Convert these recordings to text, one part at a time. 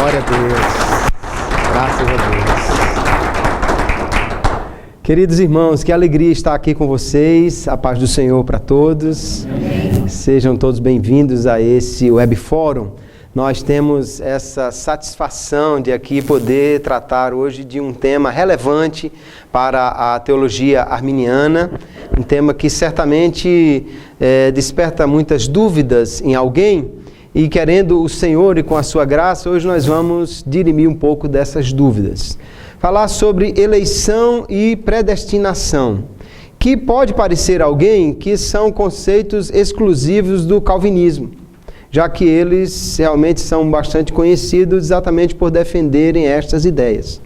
Glória a Deus. Graças a Deus. Queridos irmãos, que alegria estar aqui com vocês. A paz do Senhor para todos. Amém. Sejam todos bem-vindos a esse Web Fórum. Nós temos essa satisfação de aqui poder tratar hoje de um tema relevante para a teologia arminiana, um tema que certamente desperta muitas dúvidas em alguém, e querendo o Senhor e com a sua graça, hoje nós vamos dirimir um pouco dessas dúvidas. Falar sobre eleição e predestinação, que pode parecer a alguém que são conceitos exclusivos do calvinismo, já que eles realmente são bastante conhecidos exatamente por defenderem estas ideias.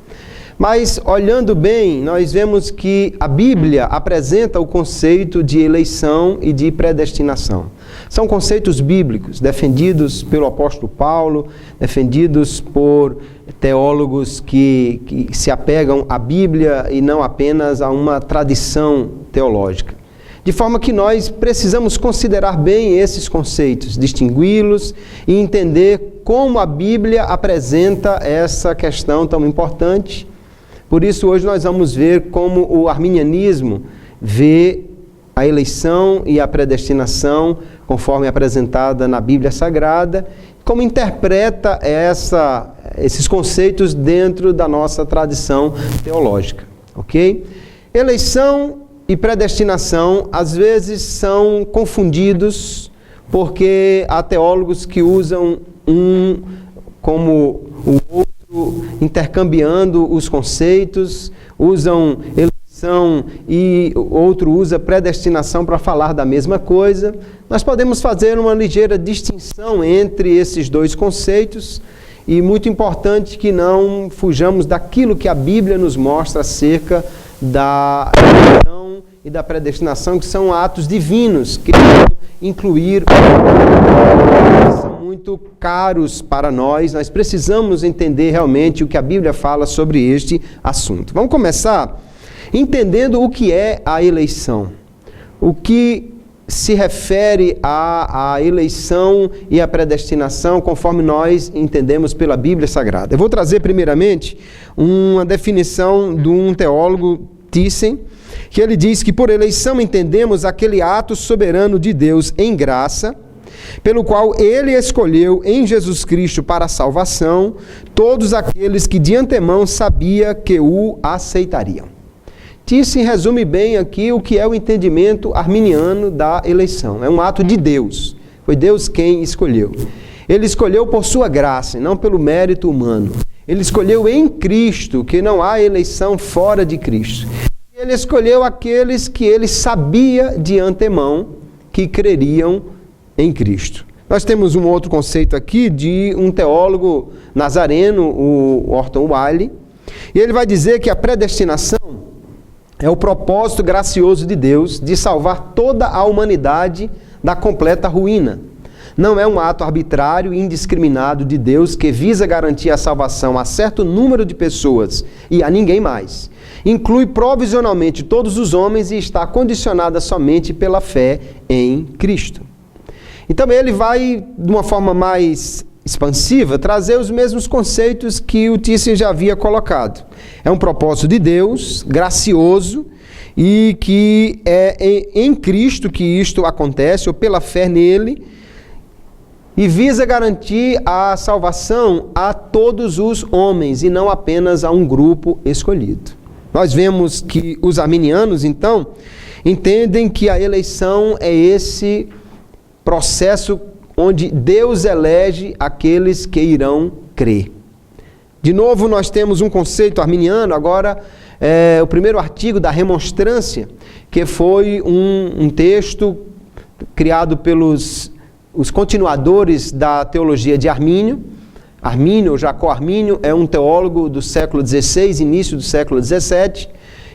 Mas, olhando bem, nós vemos que a Bíblia apresenta o conceito de eleição e de predestinação. São conceitos bíblicos, defendidos pelo apóstolo Paulo, defendidos por teólogos que se apegam à Bíblia e não apenas a uma tradição teológica. De forma que nós precisamos considerar bem esses conceitos, distingui-los e entender como a Bíblia apresenta essa questão tão importante. Por isso, hoje nós vamos ver como o arminianismo vê a eleição e a predestinação, conforme apresentada na Bíblia Sagrada, como interpreta esses conceitos dentro da nossa tradição teológica. Ok? Eleição e predestinação, às vezes, são confundidos, porque há teólogos que usam um como o outro, intercambiando os conceitos, usam eleição e o outro usa predestinação para falar da mesma coisa. Nós podemos fazer uma ligeira distinção entre esses dois conceitos, e muito importante que não fujamos daquilo que a Bíblia nos mostra acerca da eleição e da predestinação, que são atos divinos, que vão incluir, são muito caros para nós. Nós precisamos entender realmente o que a Bíblia fala sobre este assunto. Vamos começar entendendo o que é a eleição. O que se refere à eleição e à predestinação, conforme nós entendemos pela Bíblia Sagrada. Eu vou trazer primeiramente uma definição de um teólogo, Thyssen, que ele diz que por eleição entendemos aquele ato soberano de Deus em graça, pelo qual ele escolheu em Jesus Cristo para a salvação todos aqueles que de antemão sabia que o aceitariam. Thyssen resume bem aqui o que é o entendimento arminiano da eleição. É um ato de Deus. Foi Deus quem escolheu. Ele escolheu por sua graça, não pelo mérito humano. Ele escolheu em Cristo, que não há eleição fora de Cristo. Ele escolheu aqueles que ele sabia de antemão que creriam em Cristo. Nós temos um outro conceito aqui de um teólogo nazareno, o Orton Wiley, e ele vai dizer que a predestinação é o propósito gracioso de Deus de salvar toda a humanidade da completa ruína. Não é um ato arbitrário e indiscriminado de Deus que visa garantir a salvação a certo número de pessoas e a ninguém mais. Inclui provisionalmente todos os homens e está condicionada somente pela fé em Cristo. Então ele vai, de uma forma mais expansiva, trazer os mesmos conceitos que o Thyssen já havia colocado. É um propósito de Deus, gracioso, e que é em Cristo que isto acontece, ou pela fé nele, e visa garantir a salvação a todos os homens, e não apenas a um grupo escolhido. Nós vemos que os arminianos, então, entendem que a eleição é esse processo onde Deus elege aqueles que irão crer. De novo, nós temos um conceito arminiano, agora, o primeiro artigo da Remonstrância, que foi um texto criado pelos os continuadores da teologia de Armínio. Armínio, Jacó Armínio, é um teólogo do século XVI, início do século XVII,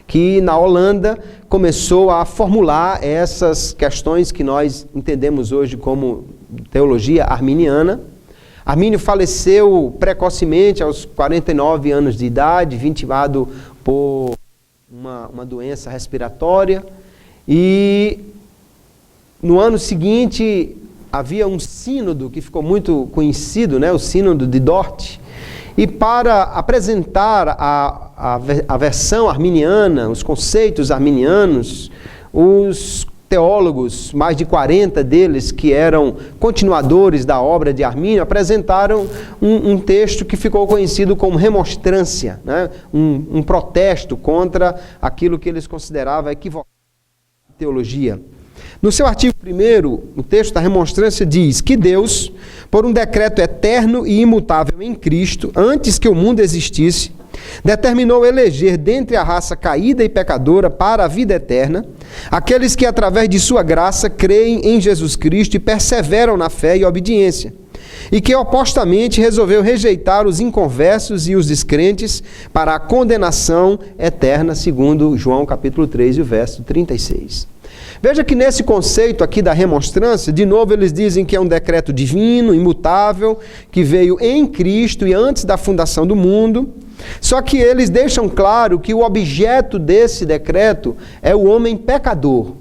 que na Holanda começou a formular essas questões que nós entendemos hoje como teologia arminiana. Armínio faleceu precocemente, aos 49 anos de idade, vitimado por uma doença respiratória. E no ano seguinte havia um sínodo que ficou muito conhecido, o sínodo de Dort, E para apresentar a versão arminiana, os conceitos arminianos, os teólogos, mais de 40 deles que eram continuadores da obra de Armínio, apresentaram um texto que ficou conhecido como remonstrância, né? Um protesto contra aquilo que eles consideravam equivocado na teologia. No seu artigo 1º, o texto da remonstrância diz que Deus, por um decreto eterno e imutável em Cristo, antes que o mundo existisse, determinou eleger dentre a raça caída e pecadora para a vida eterna aqueles que, através de sua graça, creem em Jesus Cristo e perseveram na fé e obediência, e que opostamente resolveu rejeitar os inconversos e os descrentes para a condenação eterna, segundo João capítulo 3, e o verso 36. Veja que nesse conceito aqui da remonstrância, de novo eles dizem que é um decreto divino, imutável, que veio em Cristo e antes da fundação do mundo. Só que eles deixam claro que o objeto desse decreto é o homem pecador,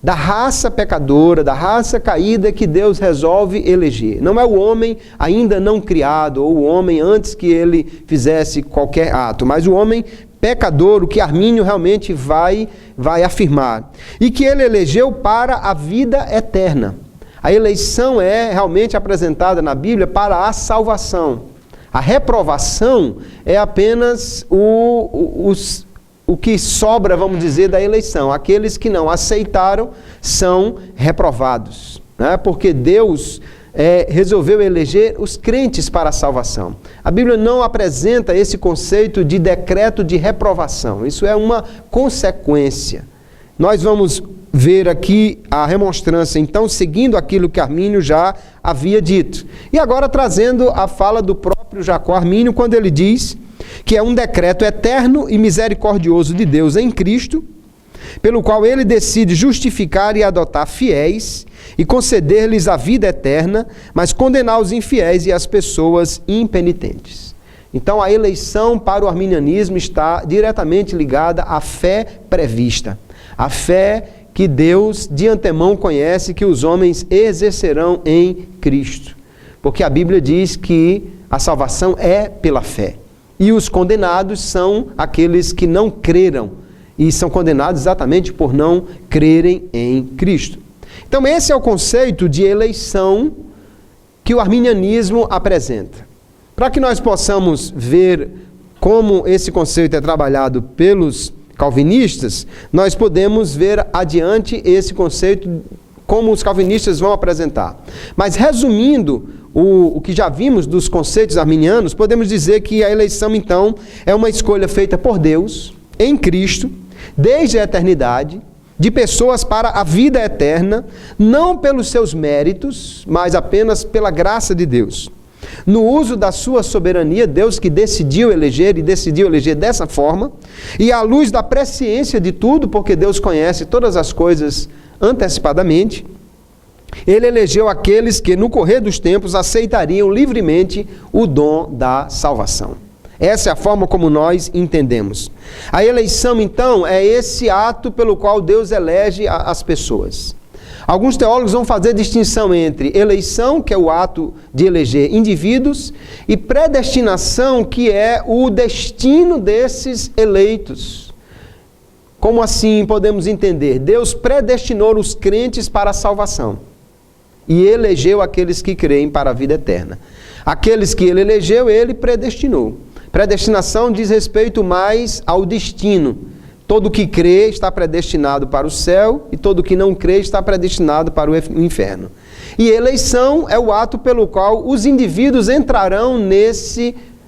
da raça pecadora, da raça caída que Deus resolve eleger. Não é o homem ainda não criado, ou o homem antes que ele fizesse qualquer ato, mas o homem pecador, o que Armínio realmente vai afirmar. E que ele elegeu para a vida eterna. A eleição é realmente apresentada na Bíblia para a salvação. A reprovação é apenas o que sobra, vamos dizer, da eleição. Aqueles que não aceitaram são reprovados, né? Porque Deus resolveu eleger os crentes para a salvação. A Bíblia não apresenta esse conceito de decreto de reprovação. Isso é uma consequência. Nós vamos ver aqui a remonstrância, então, seguindo aquilo que Armínio já havia dito. E agora trazendo a fala do próprio Jacó Armínio, quando ele diz que é um decreto eterno e misericordioso de Deus em Cristo, pelo qual ele decide justificar e adotar fiéis e conceder-lhes a vida eterna, mas condenar os infiéis e as pessoas impenitentes. Então, a eleição para o arminianismo está diretamente ligada à fé prevista, a fé que Deus de antemão conhece que os homens exercerão em Cristo. Porque a Bíblia diz que a salvação é pela fé. E os condenados são aqueles que não creram e são condenados exatamente por não crerem em Cristo. Então esse é o conceito de eleição que o arminianismo apresenta. Para que nós possamos ver como esse conceito é trabalhado pelos calvinistas, nós podemos ver adiante esse conceito como os calvinistas vão apresentar. Mas resumindo o que já vimos dos conceitos arminianos, podemos dizer que a eleição então é uma escolha feita por Deus, em Cristo, desde a eternidade, de pessoas para a vida eterna, não pelos seus méritos, mas apenas pela graça de Deus. No uso da sua soberania, Deus que decidiu eleger e decidiu eleger dessa forma, e à luz da presciência de tudo, porque Deus conhece todas as coisas antecipadamente, ele elegeu aqueles que no correr dos tempos aceitariam livremente o dom da salvação. Essa é a forma como nós entendemos. A eleição, então, é esse ato pelo qual Deus elege as pessoas. Alguns teólogos vão fazer distinção entre eleição, que é o ato de eleger indivíduos, e predestinação, que é o destino desses eleitos. Como assim podemos entender? Deus predestinou os crentes para a salvação e elegeu aqueles que creem para a vida eterna. Aqueles que ele elegeu, ele predestinou. Predestinação diz respeito mais ao destino. Todo que crê está predestinado para o céu e todo que não crê está predestinado para o inferno. E eleição é o ato pelo qual os indivíduos entrarão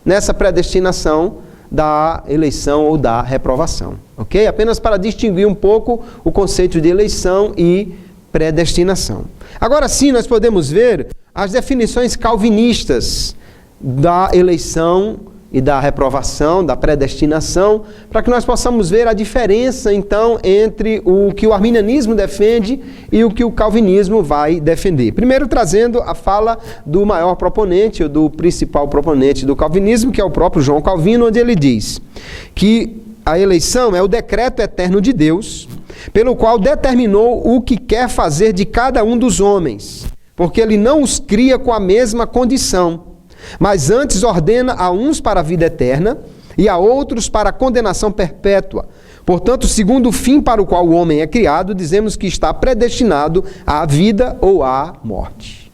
nessa predestinação da eleição ou da reprovação. Ok? Apenas para distinguir um pouco o conceito de eleição e predestinação. Agora sim, nós podemos ver as definições calvinistas da eleição e da reprovação, da predestinação, para que nós possamos ver a diferença, então, entre o que o arminianismo defende e o que o calvinismo vai defender. Primeiro, trazendo a fala do maior proponente, ou do principal proponente do calvinismo, que é o próprio João Calvino, onde ele diz que a eleição é o decreto eterno de Deus, pelo qual determinou o que quer fazer de cada um dos homens, porque ele não os cria com a mesma condição, mas antes ordena a uns para a vida eterna e a outros para a condenação perpétua. Portanto, segundo o fim para o qual o homem é criado, dizemos que está predestinado à vida ou à morte.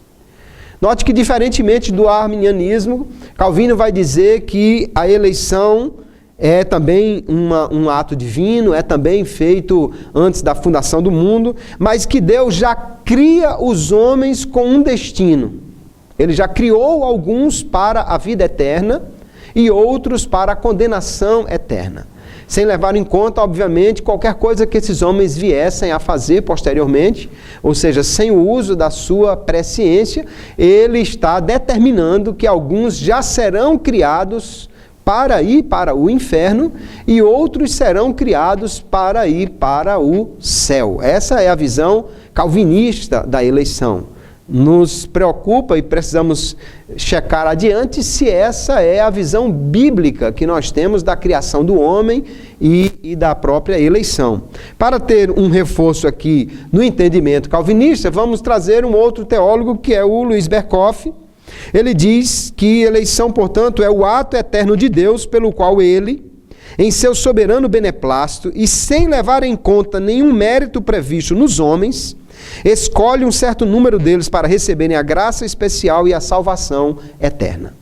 Note que, diferentemente do arminianismo, Calvino vai dizer que a eleição é também um ato divino, é também feito antes da fundação do mundo, mas que Deus já cria os homens com um destino. Ele já criou alguns para a vida eterna e outros para a condenação eterna. Sem levar em conta, obviamente, qualquer coisa que esses homens viessem a fazer posteriormente, ou seja, sem o uso da sua presciência, ele está determinando que alguns já serão criados para ir para o inferno e outros serão criados para ir para o céu. Essa é a visão calvinista da eleição. Nos preocupa e precisamos checar adiante se essa é a visão bíblica que nós temos da criação do homem e da própria eleição. Para ter um reforço aqui no entendimento calvinista, vamos trazer um outro teólogo que é o Luiz Berkoff. Ele diz que eleição, portanto, é o ato eterno de Deus pelo qual ele, em seu soberano beneplácito e sem levar em conta nenhum mérito previsto nos homens, escolhe um certo número deles para receberem a graça especial e a salvação eterna.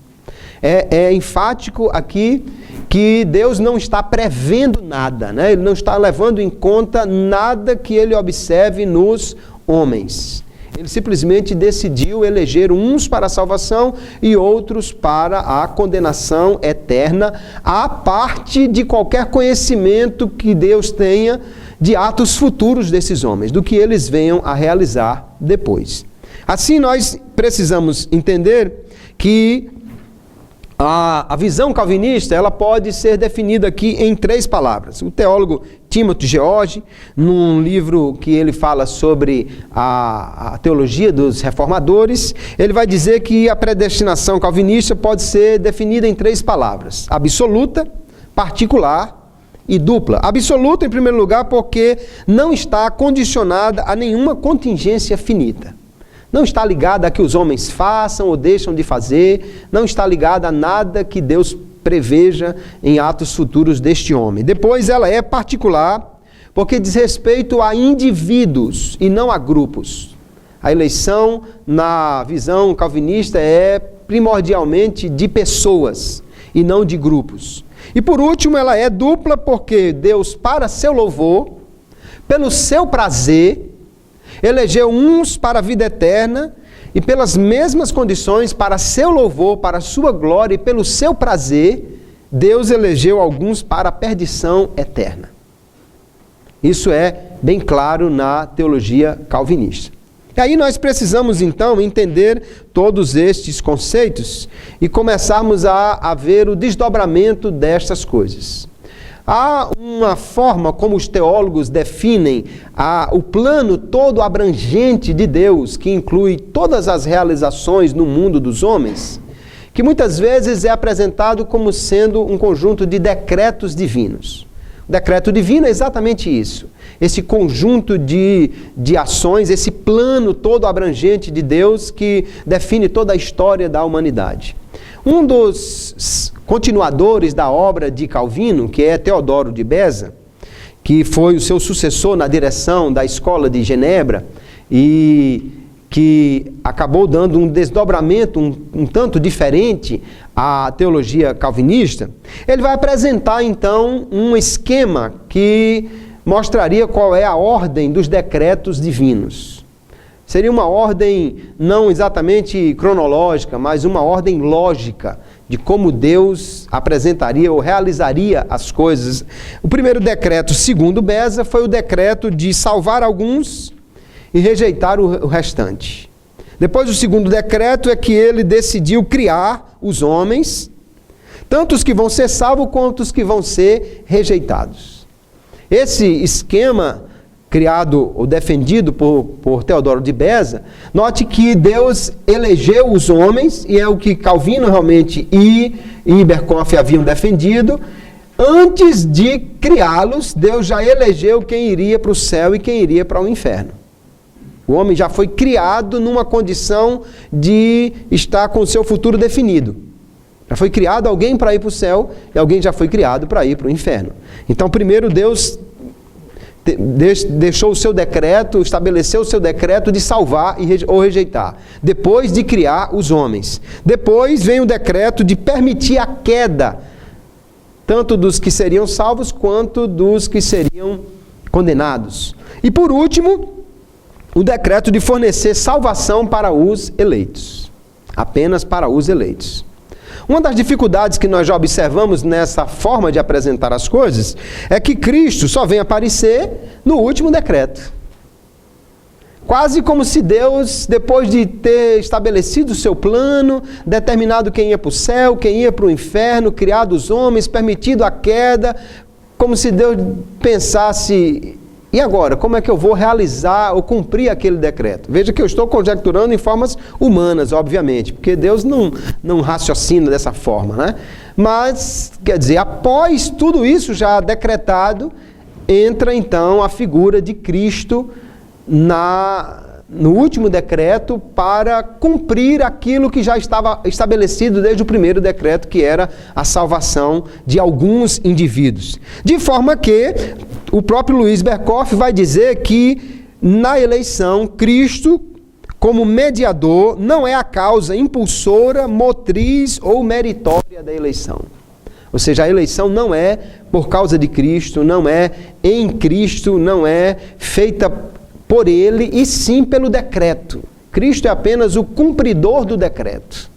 É enfático aqui que Deus não está prevendo nada, né? Ele não está levando em conta nada que ele observe nos homens. Ele simplesmente decidiu eleger uns para a salvação e outros para a condenação eterna, à parte de qualquer conhecimento que Deus tenha de atos futuros desses homens, do que eles venham a realizar depois. Assim, nós precisamos entender que a visão calvinista ela pode ser definida aqui em 3 palavras. O teólogo Timothy George, num livro que ele fala sobre a teologia dos reformadores, ele vai dizer que a predestinação calvinista pode ser definida em 3 palavras: absoluta, particular e dupla. Absoluta, em primeiro lugar, porque não está condicionada a nenhuma contingência finita. Não está ligada a que os homens façam ou deixam de fazer, não está ligada a nada que Deus preveja em atos futuros deste homem. Depois, ela é particular, porque diz respeito a indivíduos e não a grupos. A eleição, na visão calvinista, é primordialmente de pessoas e não de grupos. E por último, ela é dupla porque Deus, para seu louvor, pelo seu prazer, elegeu uns para a vida eterna e pelas mesmas condições, para seu louvor, para sua glória e pelo seu prazer, Deus elegeu alguns para a perdição eterna. Isso é bem claro na teologia calvinista. E aí nós precisamos então entender todos estes conceitos e começarmos a ver o desdobramento destas coisas. Há uma forma como os teólogos definem o plano todo abrangente de Deus, que inclui todas as realizações no mundo dos homens, que muitas vezes é apresentado como sendo um conjunto de decretos divinos. O decreto divino é exatamente isso, esse conjunto de ações, esse plano todo abrangente de Deus que define toda a história da humanidade. Um dos continuadores da obra de Calvino, que é Teodoro de Beza, que foi o seu sucessor na direção da escola de Genebra e que acabou dando um desdobramento um tanto diferente à teologia calvinista, ele vai apresentar então um esquema que mostraria qual é a ordem dos decretos divinos. Seria uma ordem não exatamente cronológica, mas uma ordem lógica de como Deus apresentaria ou realizaria as coisas. O primeiro decreto, segundo Beza, foi o decreto de salvar alguns e rejeitar o restante. Depois, o segundo decreto é que ele decidiu criar os homens, tanto os que vão ser salvos quanto os que vão ser rejeitados. Esse esquema criado ou defendido por Teodoro de Beza, note que Deus elegeu os homens, e é o que Calvino realmente e Berkoff haviam defendido. Antes de criá-los, Deus já elegeu quem iria para o céu e quem iria para o inferno. O homem já foi criado numa condição de estar com o seu futuro definido. Já foi criado alguém para ir para o céu e alguém já foi criado para ir para o inferno. Então, primeiro Deus deixou o seu decreto, estabeleceu o seu decreto de salvar ou rejeitar. Depois de criar os homens. Depois vem o decreto de permitir a queda, tanto dos que seriam salvos quanto dos que seriam condenados. E por último, o decreto de fornecer salvação para os eleitos. Apenas para os eleitos. Uma das dificuldades que nós já observamos nessa forma de apresentar as coisas é que Cristo só vem aparecer no último decreto. Quase como se Deus, depois de ter estabelecido o seu plano, determinado quem ia para o céu, quem ia para o inferno, criado os homens, permitido a queda, como se Deus pensasse: e agora, como é que eu vou realizar ou cumprir aquele decreto? Veja que eu estou conjecturando em formas humanas, obviamente, porque Deus não raciocina dessa forma, né? Mas, quer dizer, após tudo isso já decretado, entra então a figura de Cristo no último decreto para cumprir aquilo que já estava estabelecido desde o primeiro decreto, que era a salvação de alguns indivíduos. De forma que o próprio Luiz Berkoff vai dizer que na eleição, Cristo, como mediador, não é a causa impulsora, motriz ou meritória da eleição. Ou seja, a eleição não é por causa de Cristo, não é em Cristo, não é feita por ele, e sim pelo decreto. Cristo é apenas o cumpridor do decreto.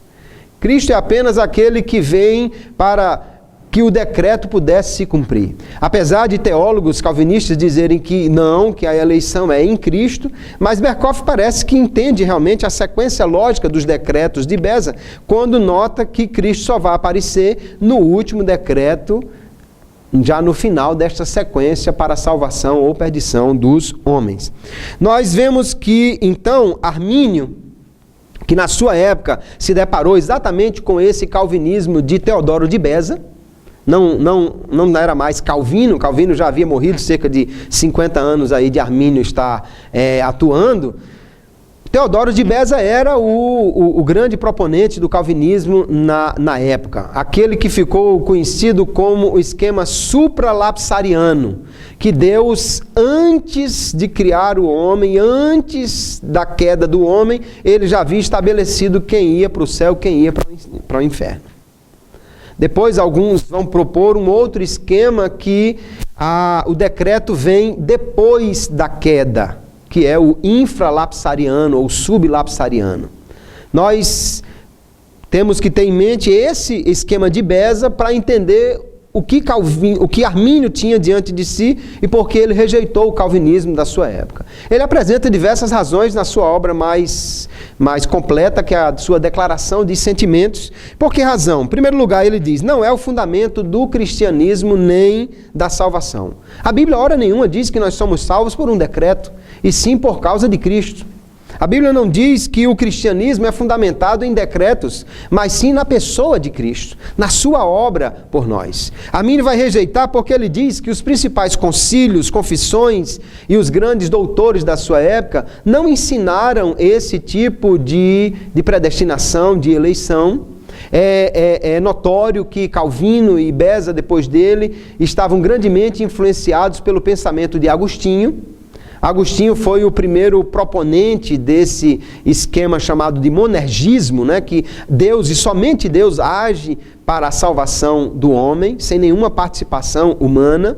Cristo é apenas aquele que vem para que o decreto pudesse se cumprir. Apesar de teólogos calvinistas dizerem que não, que a eleição é em Cristo, mas Berkoff parece que entende realmente a sequência lógica dos decretos de Beza, quando nota que Cristo só vai aparecer no último decreto, já no final desta sequência para a salvação ou perdição dos homens. Nós vemos que, então, Armínio, que na sua época se deparou exatamente com esse calvinismo de Teodoro de Beza, não era mais Calvino já havia morrido, cerca de 50 anos aí de Armínio estar atuando. Teodoro de Beza era o grande proponente do calvinismo na época, aquele que ficou conhecido como o esquema supralapsariano, que Deus, antes de criar o homem, antes da queda do homem, ele já havia estabelecido quem ia para o céu, quem ia para o inferno. Depois alguns vão propor um outro esquema que o decreto vem depois da queda, que é o infralapsariano ou sublapsariano. Nós temos que ter em mente esse esquema de Beza para entender o que Armínio tinha diante de si e por que ele rejeitou o calvinismo da sua época. Ele apresenta diversas razões na sua obra mais completa, que é a sua declaração de sentimentos. Por que razão? Em primeiro lugar, ele diz: não é o fundamento do cristianismo nem da salvação. A Bíblia, hora nenhuma, diz que nós somos salvos por um decreto, e sim por causa de Cristo. A Bíblia não diz que o cristianismo é fundamentado em decretos, mas sim na pessoa de Cristo, na sua obra por nós. Armínio vai rejeitar porque ele diz que os principais concílios, confissões e os grandes doutores da sua época não ensinaram esse tipo de predestinação, de eleição. É notório que Calvino e Beza, depois dele, estavam grandemente influenciados pelo pensamento de Agostinho. Agostinho foi o primeiro proponente desse esquema chamado de monergismo, né? Que Deus e somente Deus age para a salvação do homem, sem nenhuma participação humana.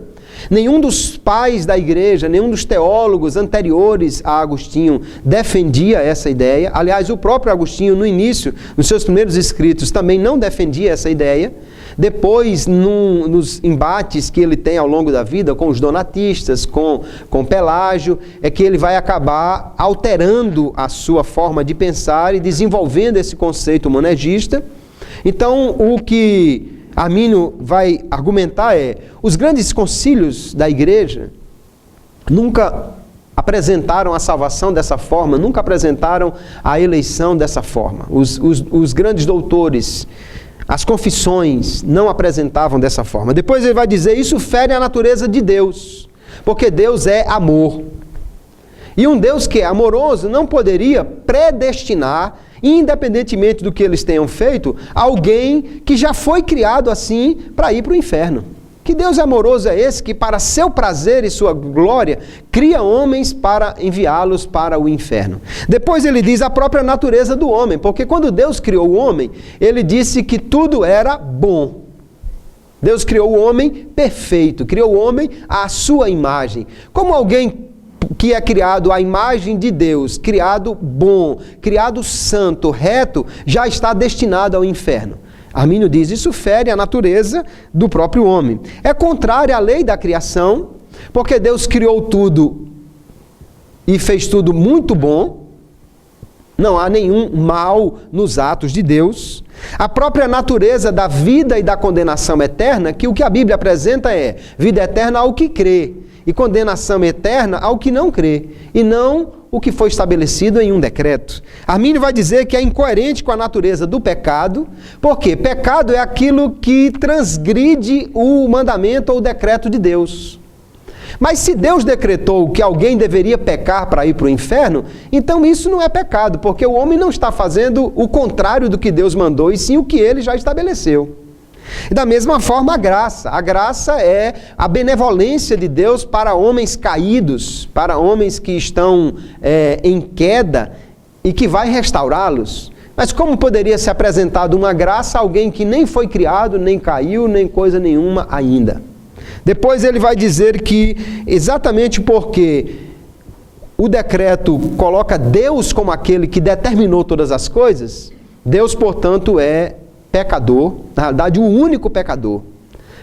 Nenhum dos pais da igreja, nenhum dos teólogos anteriores a Agostinho defendia essa ideia. Aliás, o próprio Agostinho, no início, nos seus primeiros escritos, também não defendia essa ideia. Depois, nos embates que ele tem ao longo da vida com os donatistas, com Pelágio, é que ele vai acabar alterando a sua forma de pensar e desenvolvendo esse conceito monergista. Então, o que Armínio vai argumentar os grandes concílios da igreja nunca apresentaram a salvação dessa forma, nunca apresentaram a eleição dessa forma. Os grandes doutores, as confissões não apresentavam dessa forma. Depois ele vai dizer: isso fere a natureza de Deus, porque Deus é amor. E um Deus que é amoroso não poderia predestinar, independentemente do que eles tenham feito, alguém que já foi criado assim para ir para o inferno. Que Deus amoroso é esse que, para seu prazer e sua glória, cria homens para enviá-los para o inferno? Depois ele diz a própria natureza do homem, porque quando Deus criou o homem, ele disse que tudo era bom. Deus criou o homem perfeito, criou o homem à sua imagem. Como alguém que é criado à imagem de Deus, criado bom, criado santo, reto, já está destinado ao inferno? Armínio diz, isso fere a natureza do próprio homem. É contrário à lei da criação, porque Deus criou tudo e fez tudo muito bom. Não há nenhum mal nos atos de Deus. A própria natureza da vida e da condenação eterna, que o que a Bíblia apresenta é vida eterna ao que crê e condenação eterna ao que não crê, e não o que foi estabelecido em um decreto. Armínio vai dizer que é incoerente com a natureza do pecado, porque pecado é aquilo que transgride o mandamento ou o decreto de Deus. Mas se Deus decretou que alguém deveria pecar para ir para o inferno, então isso não é pecado, porque o homem não está fazendo o contrário do que Deus mandou, e sim o que ele já estabeleceu. E da mesma forma a graça é a benevolência de Deus para homens caídos, para homens que estão em queda e que vai restaurá-los. Mas como poderia ser apresentada uma graça a alguém que nem foi criado, nem caiu, nem coisa nenhuma ainda? Depois ele vai dizer que exatamente porque o decreto coloca Deus como aquele que determinou todas as coisas, Deus, portanto, é pecador, na realidade o único pecador.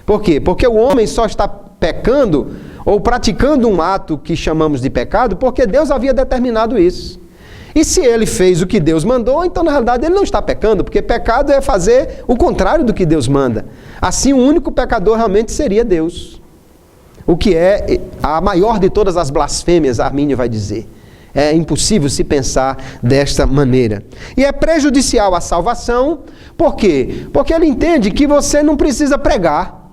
Por quê? Porque o homem só está pecando ou praticando um ato que chamamos de pecado porque Deus havia determinado isso. E se ele fez o que Deus mandou, então na realidade ele não está pecando, porque pecado é fazer o contrário do que Deus manda. Assim, o único pecador realmente seria Deus. O que é a maior de todas as blasfêmias, Armínio vai dizer. É impossível se pensar desta maneira. E é prejudicial à salvação, por quê? Porque ele entende que você não precisa pregar,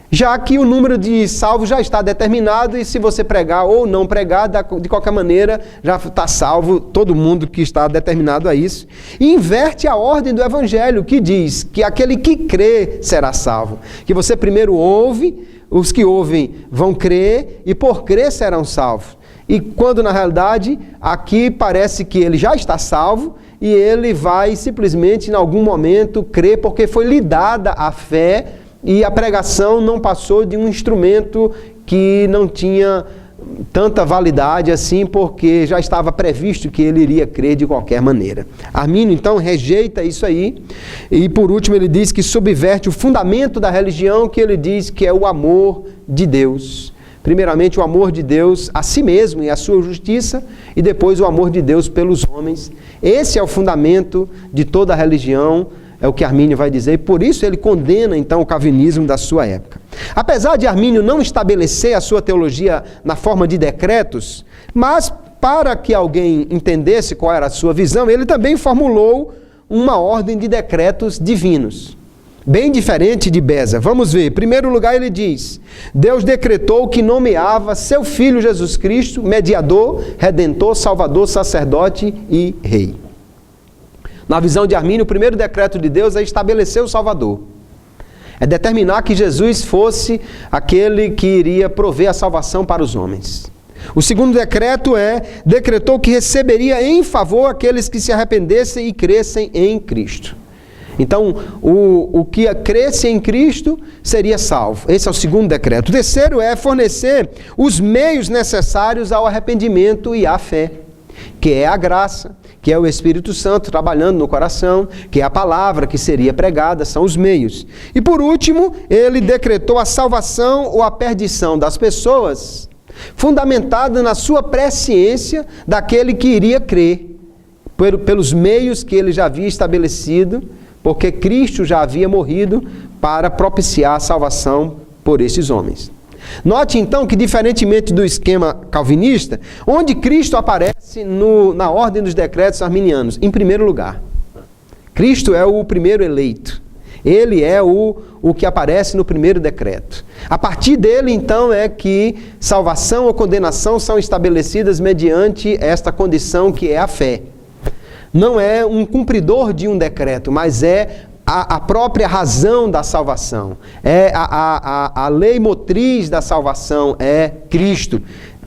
já que o número de salvos já está determinado, e se você pregar ou não pregar, de qualquer maneira, já está salvo todo mundo que está determinado a isso. E inverte a ordem do Evangelho, que diz que aquele que crê será salvo. Que você primeiro ouve, os que ouvem vão crer, e por crer serão salvos. E quando na realidade aqui parece que ele já está salvo e ele vai simplesmente em algum momento crer porque foi lhe dada a fé e a pregação não passou de um instrumento que não tinha tanta validade assim, porque já estava previsto que ele iria crer de qualquer maneira. Armínio então rejeita isso aí e por último ele diz que subverte o fundamento da religião, que ele diz que é o amor de Deus. Primeiramente, o amor de Deus a si mesmo e a sua justiça, e depois o amor de Deus pelos homens. Esse é o fundamento de toda a religião, é o que Armínio vai dizer, e por isso ele condena, então, o calvinismo da sua época. Apesar de Armínio não estabelecer a sua teologia na forma de decretos, mas para que alguém entendesse qual era a sua visão, ele também formulou uma ordem de decretos divinos. Bem diferente de Beza. Vamos ver. Em primeiro lugar ele diz, Deus decretou que nomeava seu Filho Jesus Cristo, mediador, redentor, salvador, sacerdote e rei. Na visão de Armínio, o primeiro decreto de Deus é estabelecer o Salvador. É determinar que Jesus fosse aquele que iria prover a salvação para os homens. O segundo decreto decretou que receberia em favor aqueles que se arrependessem e crescem em Cristo. Então, o que cresce em Cristo seria salvo. Esse é o segundo decreto. O terceiro é fornecer os meios necessários ao arrependimento e à fé, que é a graça, que é o Espírito Santo trabalhando no coração, que é a palavra que seria pregada, são os meios. E por último, ele decretou a salvação ou a perdição das pessoas, fundamentada na sua presciência daquele que iria crer, pelos meios que ele já havia estabelecido, porque Cristo já havia morrido para propiciar a salvação por esses homens. Note então que, diferentemente do esquema calvinista, onde Cristo aparece na ordem dos decretos arminianos, em primeiro lugar. Cristo é o primeiro eleito. Ele é o que aparece no primeiro decreto. A partir dele, então, é que salvação ou condenação são estabelecidas mediante esta condição que é a fé. Não é um cumpridor de um decreto, mas é a própria razão da salvação. É a lei motriz da salvação é Cristo.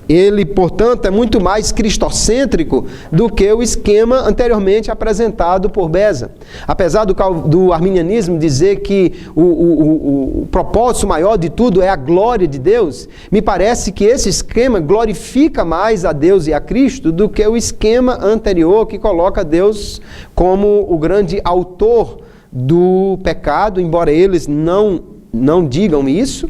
Ele, portanto, é muito mais cristocêntrico do que o esquema anteriormente apresentado por Beza. Apesar do arminianismo dizer que o propósito maior de tudo é a glória de Deus, me parece que esse esquema glorifica mais a Deus e a Cristo do que o esquema anterior que coloca Deus como o grande autor do pecado, embora eles não digam isso,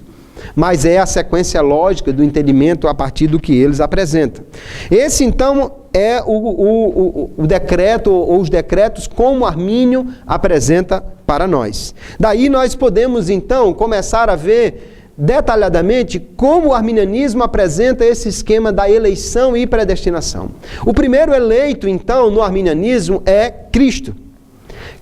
mas é a sequência lógica do entendimento a partir do que eles apresentam. Esse, então, é o decreto, ou os decretos, como Armínio apresenta para nós. Daí nós podemos, então, começar a ver detalhadamente como o arminianismo apresenta esse esquema da eleição e predestinação. O primeiro eleito, então, no arminianismo é Cristo.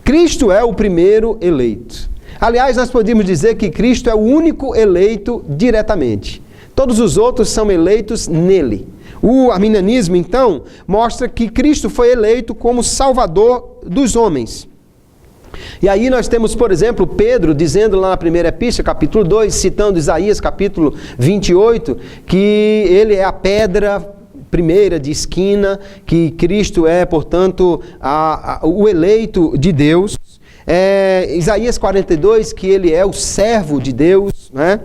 Cristo é o primeiro eleito. Aliás, nós podemos dizer que Cristo é o único eleito diretamente. Todos os outros são eleitos nele. O arminianismo, então, mostra que Cristo foi eleito como Salvador dos homens. E aí nós temos, por exemplo, Pedro dizendo lá na primeira epístola, capítulo 2, citando Isaías, capítulo 28, que ele é a pedra primeira de esquina, que Cristo é, portanto, o eleito de Deus. Isaías 42, que ele é o servo de Deus, né?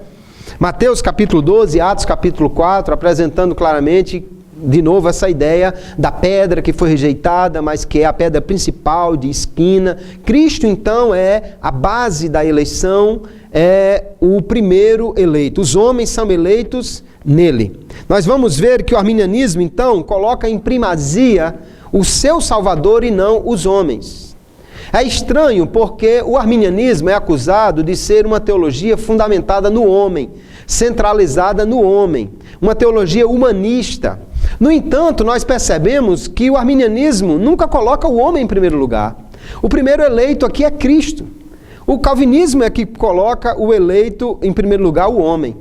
Mateus capítulo 12, Atos capítulo 4, apresentando claramente, de novo, essa ideia da pedra que foi rejeitada, mas que é a pedra principal de esquina. Cristo, então, é a base da eleição, é o primeiro eleito. Os homens são eleitos nele. Nós vamos ver que o arminianismo, então, coloca em primazia o seu Salvador e não os homens. É estranho porque o arminianismo é acusado de ser uma teologia fundamentada no homem, centralizada no homem, uma teologia humanista. No entanto, nós percebemos que o arminianismo nunca coloca o homem em primeiro lugar. O primeiro eleito aqui é Cristo. O calvinismo é que coloca o eleito em primeiro lugar, o homem.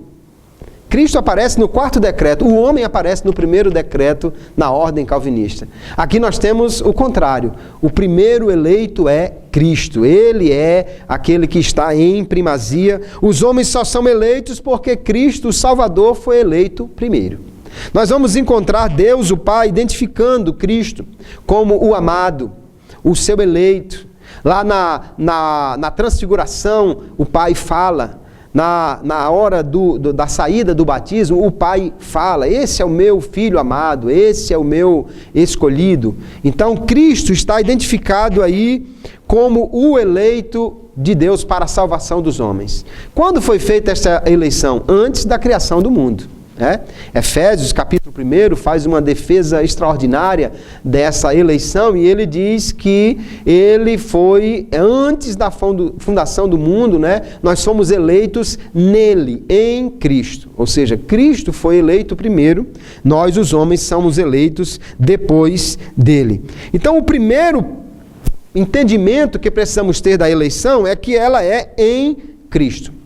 Cristo aparece no quarto decreto, o homem aparece no primeiro decreto na ordem calvinista. Aqui nós temos o contrário. O primeiro eleito é Cristo. Ele é aquele que está em primazia. Os homens só são eleitos porque Cristo, o Salvador, foi eleito primeiro. Nós vamos encontrar Deus, o Pai, identificando Cristo como o amado, o seu eleito. Lá na transfiguração, o Pai fala. Na hora da saída do batismo, o Pai fala: esse é o meu filho amado, esse é o meu escolhido. Então Cristo está identificado aí como o eleito de Deus para a salvação dos homens. Quando foi feita essa eleição? Antes da criação do mundo. Efésios capítulo 1 faz uma defesa extraordinária dessa eleição e ele diz que ele foi antes da fundação do mundo, nós somos eleitos nele, em Cristo. Ou seja, Cristo foi eleito primeiro, nós os homens somos eleitos depois dele. Então o primeiro entendimento que precisamos ter da eleição é que ela é em Cristo.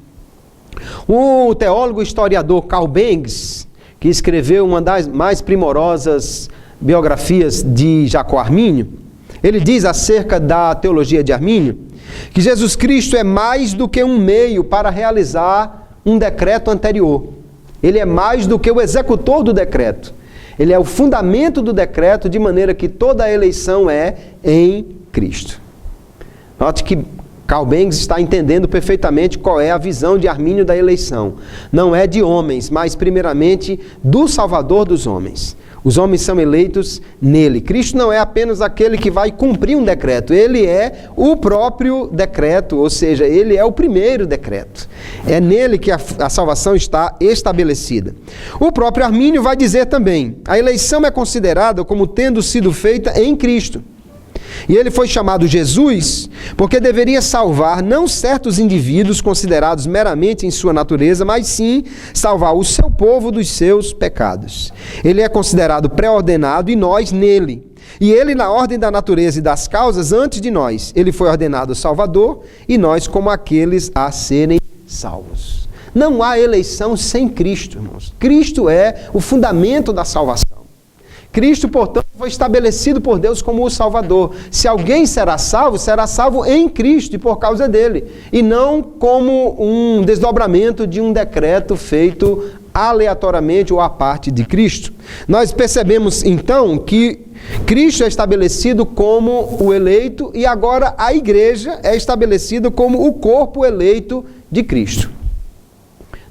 O teólogo historiador Carl Benz, que escreveu uma das mais primorosas biografias de Jacó Armínio, ele diz acerca da teologia de Armínio que Jesus Cristo é mais do que um meio para realizar um decreto anterior. Ele é mais do que o executor do decreto. Ele é o fundamento do decreto, de maneira que toda a eleição é em Cristo. Note que Carl Benz está entendendo perfeitamente qual é a visão de Armínio da eleição. Não é de homens, mas primeiramente do Salvador dos homens. Os homens são eleitos nele. Cristo não é apenas aquele que vai cumprir um decreto, ele é o próprio decreto, ou seja, ele é o primeiro decreto. É nele que a salvação está estabelecida. O próprio Armínio vai dizer também: a eleição é considerada como tendo sido feita em Cristo. E ele foi chamado Jesus porque deveria salvar não certos indivíduos considerados meramente em sua natureza, mas sim salvar o seu povo dos seus pecados. Ele é considerado pré-ordenado e nós nele. E ele na ordem da natureza e das causas antes de nós. Ele foi ordenado Salvador e nós como aqueles a serem salvos. Não há eleição sem Cristo, irmãos. Cristo é o fundamento da salvação. Cristo, portanto, foi estabelecido por Deus como o Salvador. Se alguém será salvo em Cristo e por causa dele. E não como um desdobramento de um decreto feito aleatoriamente ou à parte de Cristo. Nós percebemos, então, que Cristo é estabelecido como o eleito e agora a igreja é estabelecida como o corpo eleito de Cristo.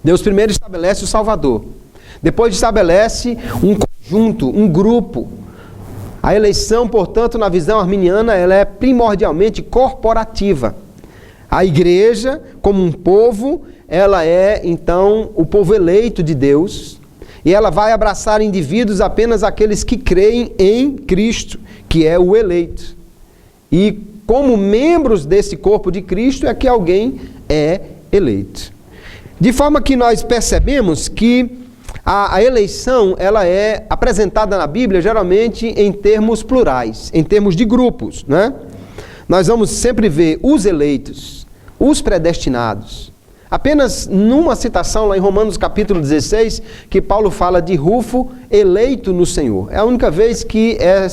Deus primeiro estabelece o Salvador. Depois estabelece um conjunto, um grupo. A eleição, portanto, na visão arminiana, ela é primordialmente corporativa. A igreja, como um povo, ela é, então, o povo eleito de Deus. E ela vai abraçar indivíduos apenas aqueles que creem em Cristo, que é o eleito. E como membros desse corpo de Cristo é que alguém é eleito. De forma que nós percebemos que a eleição ela é apresentada na Bíblia geralmente em termos plurais, em termos de grupos, né? Nós vamos sempre ver os eleitos, os predestinados. Apenas numa citação lá em Romanos capítulo 16, que Paulo fala de Rufo eleito no Senhor. É a única vez que é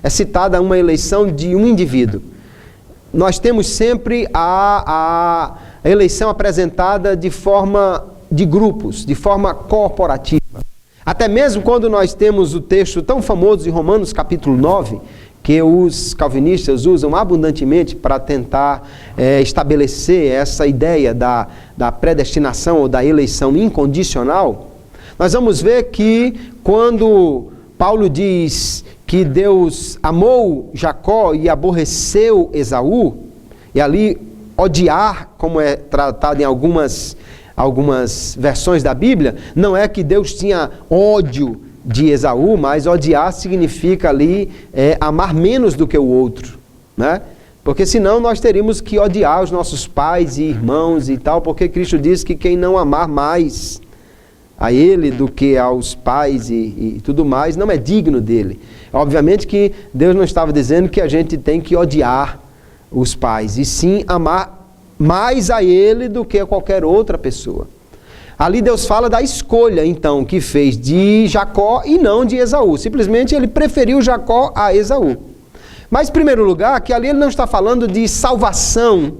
citada uma eleição de um indivíduo. Nós temos sempre a eleição apresentada de forma de grupos, de forma corporativa. Até mesmo quando nós temos o texto tão famoso de Romanos capítulo 9, que os calvinistas usam abundantemente para tentar estabelecer essa ideia da predestinação ou da eleição incondicional, nós vamos ver que quando Paulo diz que Deus amou Jacó e aborreceu Esaú, e ali odiar, como é tratado em algumas versões da Bíblia, não é que Deus tinha ódio de Esaú, mas odiar significa ali amar menos do que o outro, né? Porque senão nós teríamos que odiar os nossos pais e irmãos e tal, porque Cristo diz que quem não amar mais a Ele do que aos pais e tudo mais, não é digno dele. Obviamente que Deus não estava dizendo que a gente tem que odiar os pais, e sim amar mais a Ele do que a qualquer outra pessoa. Ali Deus fala da escolha, então, que fez de Jacó e não de Esaú. Simplesmente ele preferiu Jacó a Esaú. Mas, em primeiro lugar, que ali ele não está falando de salvação,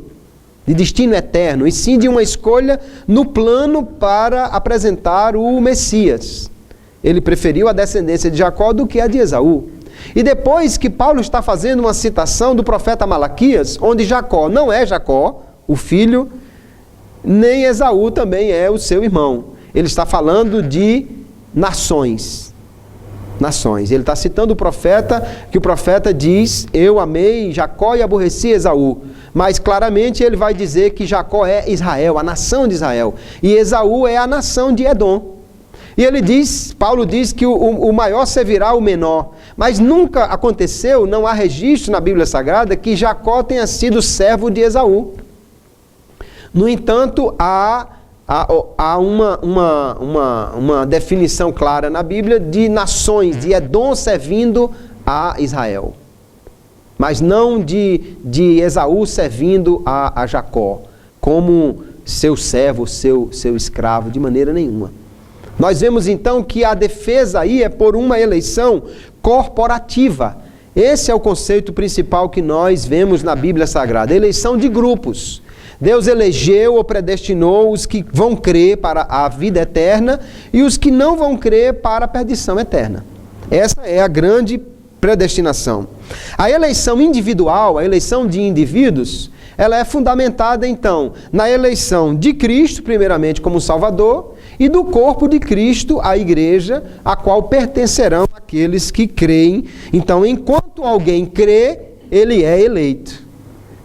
de destino eterno, e sim de uma escolha no plano para apresentar o Messias. Ele preferiu a descendência de Jacó do que a de Esaú. E depois que Paulo está fazendo uma citação do profeta Malaquias, onde Jacó não é Jacó, o filho, nem Esaú também é o seu irmão. Ele está falando de nações. Nações. Ele está citando o profeta, que o profeta diz, eu amei Jacó e aborreci Esaú. Mas claramente ele vai dizer que Jacó é Israel, a nação de Israel. E Esaú é a nação de Edom. E ele diz, Paulo diz que o maior servirá o menor. Mas nunca aconteceu, não há registro na Bíblia Sagrada que Jacó tenha sido servo de Esaú. No entanto, há uma definição clara na Bíblia de nações, de Edom servindo a Israel. Mas não de Esaú servindo a Jacó, como seu servo, seu escravo, de maneira nenhuma. Nós vemos então que a defesa aí é por uma eleição corporativa. Esse é o conceito principal que nós vemos na Bíblia Sagrada, eleição de grupos. Deus elegeu ou predestinou os que vão crer para a vida eterna e os que não vão crer para a perdição eterna. Essa é a grande predestinação. A eleição individual, a eleição de indivíduos, ela é fundamentada então na eleição de Cristo, primeiramente como Salvador, e do corpo de Cristo, a igreja, a qual pertencerão aqueles que creem. Então, enquanto alguém crê, ele é eleito.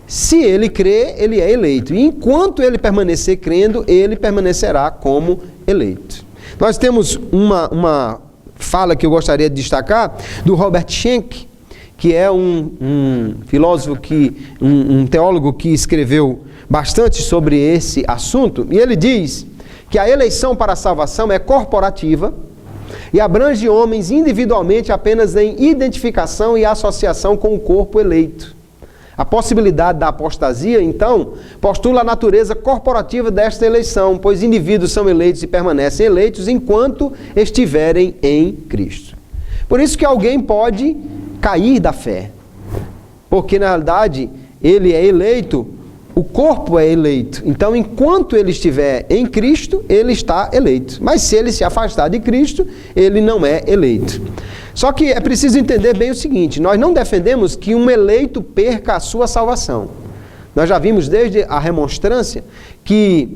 Se ele crê, ele é eleito. E enquanto ele permanecer crendo, ele permanecerá como eleito. Nós temos uma fala que eu gostaria de destacar do Robert Schenck, que é um filósofo, um teólogo que escreveu bastante sobre esse assunto, e ele diz que a eleição para a salvação é corporativa e abrange homens individualmente apenas em identificação e associação com o corpo eleito. A possibilidade da apostasia, então, postula a natureza corporativa desta eleição, pois indivíduos são eleitos e permanecem eleitos enquanto estiverem em Cristo. Por isso que alguém pode cair da fé, porque na realidade ele é eleito, o corpo é eleito. Então, enquanto ele estiver em Cristo, ele está eleito. Mas se ele se afastar de Cristo, ele não é eleito. Só que é preciso entender bem o seguinte: nós não defendemos que um eleito perca a sua salvação. Nós já vimos desde a remonstrância que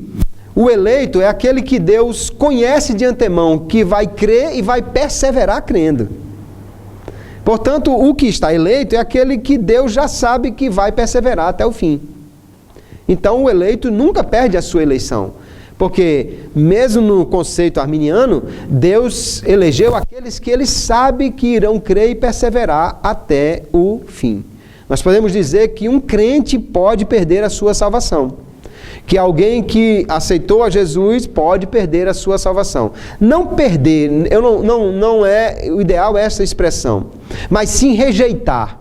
o eleito é aquele que Deus conhece de antemão, que vai crer e vai perseverar crendo. Portanto, o que está eleito é aquele que Deus já sabe que vai perseverar até o fim. Então, o eleito nunca perde a sua eleição. Porque, mesmo no conceito arminiano, Deus elegeu aqueles que Ele sabe que irão crer e perseverar até o fim. Nós podemos dizer que um crente pode perder a sua salvação. Que alguém que aceitou a Jesus pode perder a sua salvação. Não perder, não é o ideal essa expressão, mas sim rejeitar.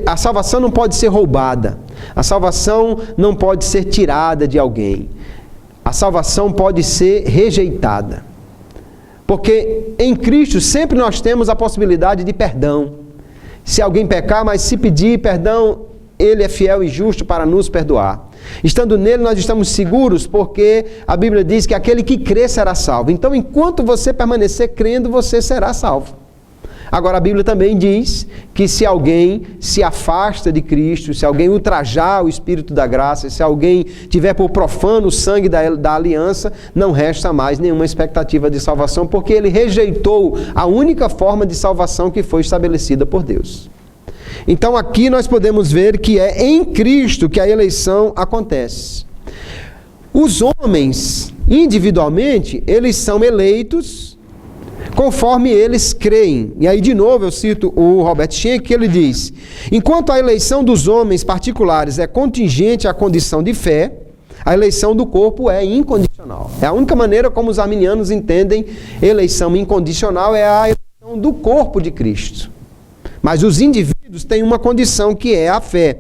A salvação não pode ser roubada. A salvação não pode ser tirada de alguém. A salvação pode ser rejeitada. Porque em Cristo sempre nós temos a possibilidade de perdão. Se alguém pecar, mas se pedir perdão, Ele é fiel e justo para nos perdoar. Estando nele, nós estamos seguros, porque a Bíblia diz que aquele que crê será salvo. Então, enquanto você permanecer crendo, você será salvo. Agora, a Bíblia também diz que se alguém se afasta de Cristo, se alguém ultrajar o Espírito da graça, se alguém tiver por profano o sangue da aliança, não resta mais nenhuma expectativa de salvação, porque ele rejeitou a única forma de salvação que foi estabelecida por Deus. Então, aqui nós podemos ver que é em Cristo que a eleição acontece. Os homens, individualmente, eles são eleitos conforme eles creem. E aí, de novo, eu cito o Robert Schenck, que ele diz: enquanto a eleição dos homens particulares é contingente à condição de fé, a eleição do corpo é incondicional. É a única maneira como os arminianos entendem eleição incondicional, é a eleição do corpo de Cristo. Mas os indivíduos têm uma condição que é a fé.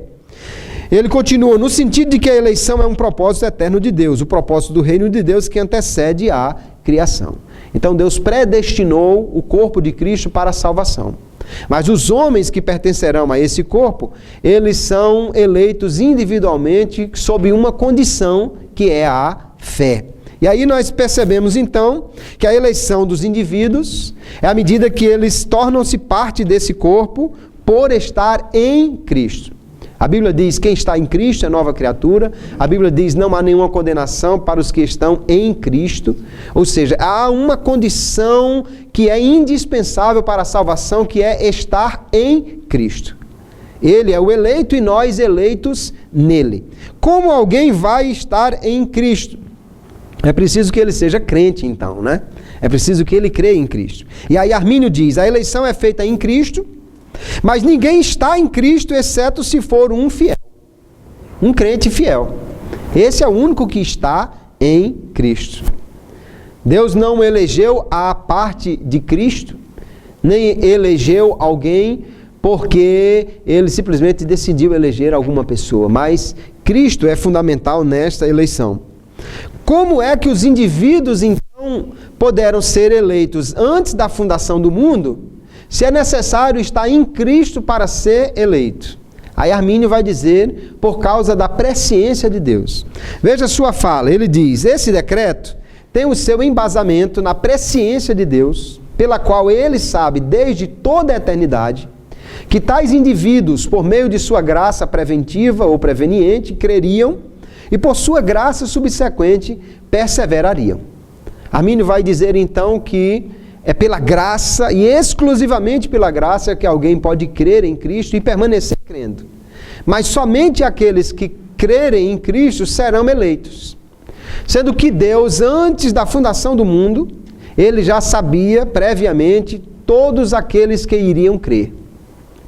Ele continua no sentido de que a eleição é um propósito eterno de Deus, o propósito do reino de Deus que antecede a criação. Então Deus predestinou o corpo de Cristo para a salvação. Mas os homens que pertencerão a esse corpo, eles são eleitos individualmente sob uma condição que é a fé. E aí nós percebemos então que a eleição dos indivíduos é à medida que eles tornam-se parte desse corpo por estar em Cristo. A Bíblia diz: quem está em Cristo é nova criatura. A Bíblia diz: não há nenhuma condenação para os que estão em Cristo. Ou seja, há uma condição que é indispensável para a salvação, que é estar em Cristo. Ele é o eleito e nós eleitos nele. Como alguém vai estar em Cristo? É preciso que ele seja crente, então, né? É preciso que ele creia em Cristo. E aí Armínio diz: a eleição é feita em Cristo, mas ninguém está em Cristo exceto se for um fiel, um crente fiel. Esse é o único que está em Cristo. Deus não elegeu a parte de Cristo, nem elegeu alguém porque ele simplesmente decidiu eleger alguma pessoa, mas Cristo é fundamental nesta eleição. Como é que os indivíduos então puderam ser eleitos antes da fundação do mundo, se é necessário estar em Cristo para ser eleito? Aí Armínio vai dizer: por causa da presciência de Deus. Veja sua fala, ele diz: esse decreto tem o seu embasamento na presciência de Deus, pela qual ele sabe desde toda a eternidade que tais indivíduos, por meio de sua graça preventiva ou preveniente, creriam e por sua graça subsequente perseverariam. Armínio vai dizer então que é pela graça e exclusivamente pela graça que alguém pode crer em Cristo e permanecer crendo. Mas somente aqueles que crerem em Cristo serão eleitos. Sendo que Deus, antes da fundação do mundo, Ele já sabia previamente todos aqueles que iriam crer.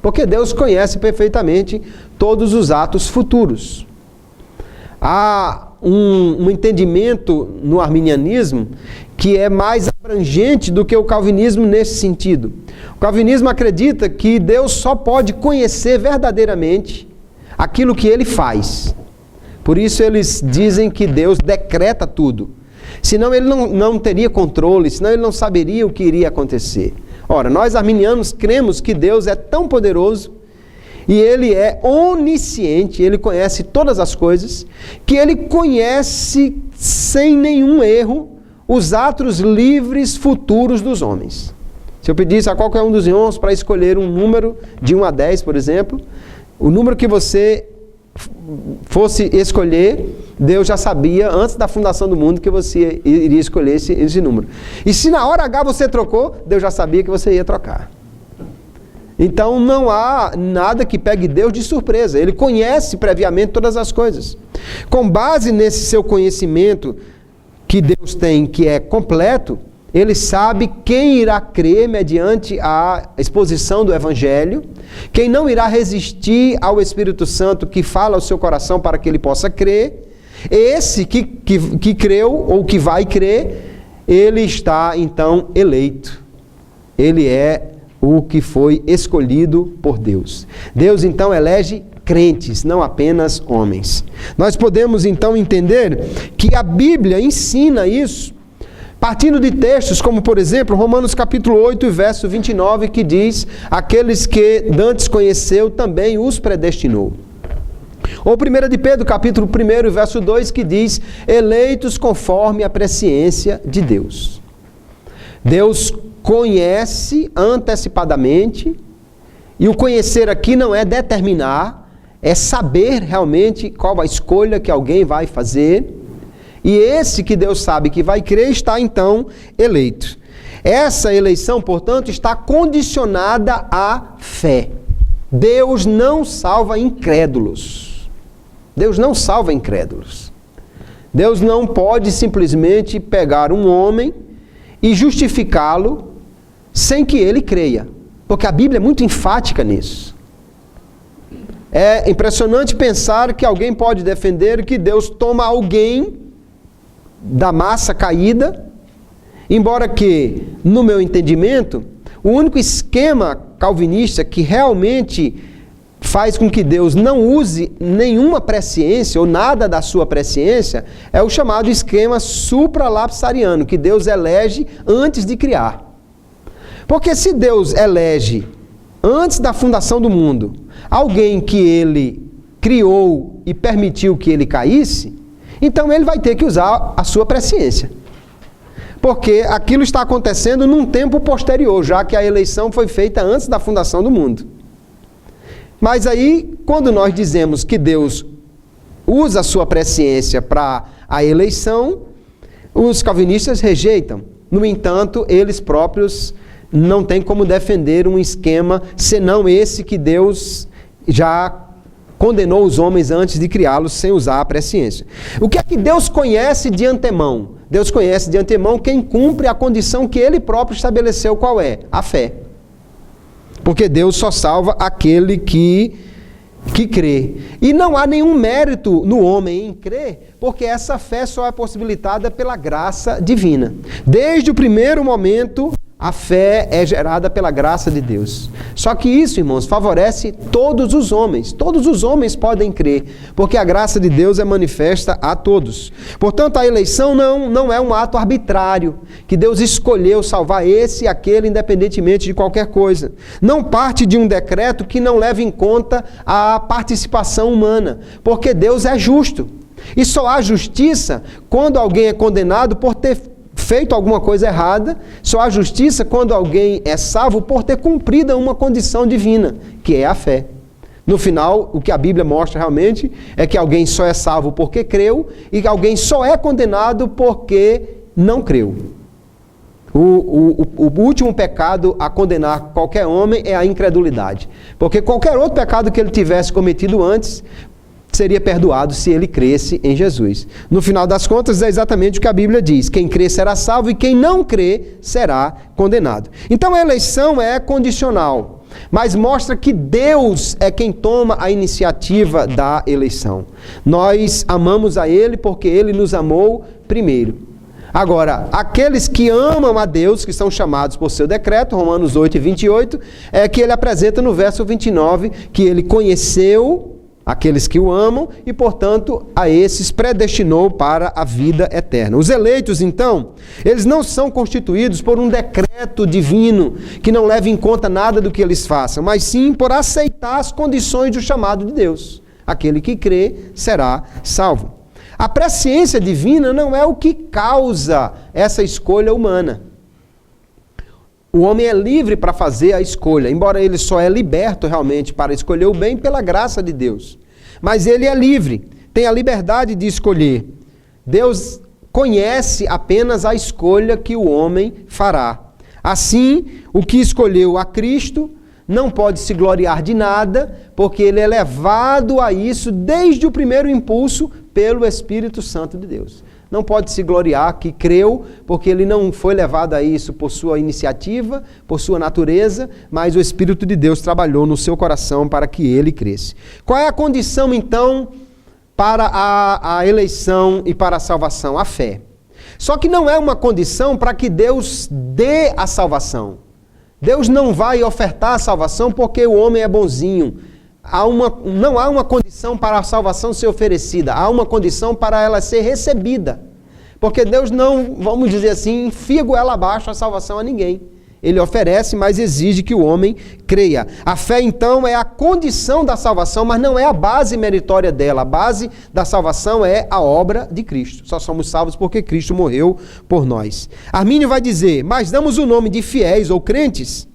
Porque Deus conhece perfeitamente todos os atos futuros. Há um entendimento no arminianismo que é mais abrangente do que o calvinismo nesse sentido. O calvinismo acredita que Deus só pode conhecer verdadeiramente aquilo que Ele faz. Por isso eles dizem que Deus decreta tudo. Senão Ele não teria controle, senão Ele não saberia o que iria acontecer. Ora, nós arminianos cremos que Deus é tão poderoso e Ele é onisciente, Ele conhece todas as coisas, que Ele conhece sem nenhum erro os atos livres futuros dos homens. Se eu pedisse a qualquer um dos irmãos para escolher um número de 1 a 10, por exemplo, o número que você fosse escolher, Deus já sabia antes da fundação do mundo que você iria escolher esse número. E se na hora H você trocou, Deus já sabia que você ia trocar. Então não há nada que pegue Deus de surpresa. Ele conhece previamente todas as coisas. Com base nesse seu conhecimento que Deus tem, que é completo, Ele sabe quem irá crer mediante a exposição do Evangelho, quem não irá resistir ao Espírito Santo que fala ao seu coração para que ele possa crer. Esse que creu ou que vai crer, ele está então eleito. Ele é o que foi escolhido por Deus. Deus então elege crentes, não apenas homens. Nós podemos então entender que a Bíblia ensina isso, partindo de textos como, por exemplo, Romanos capítulo 8, verso 29, que diz: aqueles que dantes conheceu, também os predestinou. Ou 1 de Pedro capítulo 1, verso 2, que diz: eleitos conforme a presciência de Deus. Deus conhece antecipadamente, e o conhecer aqui não é determinar, é saber realmente qual a escolha que alguém vai fazer. E esse que Deus sabe que vai crer está então eleito. Essa eleição, portanto, está condicionada à fé. Deus não salva incrédulos. Deus não salva incrédulos. Deus não pode simplesmente pegar um homem e justificá-lo sem que ele creia. Porque a Bíblia é muito enfática nisso. É impressionante pensar que alguém pode defender que Deus toma alguém da massa caída, embora que, no meu entendimento, o único esquema calvinista que realmente faz com que Deus não use nenhuma presciência ou nada da sua presciência é o chamado esquema supralapsariano, que Deus elege antes de criar. Porque se Deus elege antes da fundação do mundo alguém que ele criou e permitiu que ele caísse, então ele vai ter que usar a sua presciência. Porque aquilo está acontecendo num tempo posterior, já que a eleição foi feita antes da fundação do mundo. Mas aí, quando nós dizemos que Deus usa a sua presciência para a eleição, os calvinistas rejeitam. No entanto, eles próprios não têm como defender um esquema senão esse que Deus já condenou os homens antes de criá-los sem usar a presciência. O que é que Deus conhece de antemão? Deus conhece de antemão quem cumpre a condição que Ele próprio estabeleceu. Qual é? A fé. Porque Deus só salva aquele que crê. E não há nenhum mérito no homem em crer, porque essa fé só é possibilitada pela graça divina. Desde o primeiro momento, a fé é gerada pela graça de Deus. Só que isso, irmãos, favorece todos os homens. Todos os homens podem crer, porque a graça de Deus é manifesta a todos. Portanto, a eleição não é um ato arbitrário, que Deus escolheu salvar esse e aquele, independentemente de qualquer coisa. Não parte de um decreto que não leva em conta a participação humana, porque Deus é justo. E só há justiça quando alguém é condenado por ter feito alguma coisa errada, só há justiça quando alguém é salvo por ter cumprido uma condição divina, que é a fé. No final, o que a Bíblia mostra realmente é que alguém só é salvo porque creu e que alguém só é condenado porque não creu. O último pecado a condenar qualquer homem é a incredulidade. Porque qualquer outro pecado que ele tivesse cometido antes seria perdoado se ele cresce em Jesus. No final das contas, é exatamente o que a Bíblia diz: quem crê será salvo e quem não crê será condenado. Então a eleição é condicional. mas mostra que Deus é quem toma a iniciativa da eleição. Nós amamos a Ele porque Ele nos amou primeiro. Agora, aqueles que amam a Deus, que são chamados por seu decreto, Romanos 8:28, é que ele apresenta no verso 29, que ele conheceu aqueles que o amam e, portanto, a esses predestinou para a vida eterna. Os eleitos, então, eles não são constituídos por um decreto divino que não leva em conta nada do que eles façam, mas sim por aceitar as condições do chamado de Deus. Aquele que crê será salvo. A presciência divina não é o que causa essa escolha humana. O homem é livre para fazer a escolha, embora ele só é liberto realmente para escolher o bem pela graça de Deus. Mas ele é livre, tem a liberdade de escolher. Deus conhece apenas a escolha que o homem fará. Assim, o que escolheu a Cristo não pode se gloriar de nada, porque ele é levado a isso desde o primeiro impulso pelo Espírito Santo de Deus. Não pode se gloriar que creu, porque ele não foi levado a isso por sua iniciativa, por sua natureza, mas o Espírito de Deus trabalhou no seu coração para que ele cresce. Qual é a condição, então, para a eleição e para a salvação? A fé. Só que não é uma condição para que Deus dê a salvação. Deus não vai ofertar a salvação porque o homem é bonzinho. Não há uma condição para a salvação ser oferecida, há uma condição para ela ser recebida. Porque Deus não, vamos dizer assim, enfia goela abaixo a salvação a ninguém. Ele oferece, mas exige que o homem creia. A fé, então, é a condição da salvação, mas não é a base meritória dela. A base da salvação é a obra de Cristo. Só somos salvos porque Cristo morreu por nós. Armínio vai dizer, mas damos o nome de fiéis ou crentes,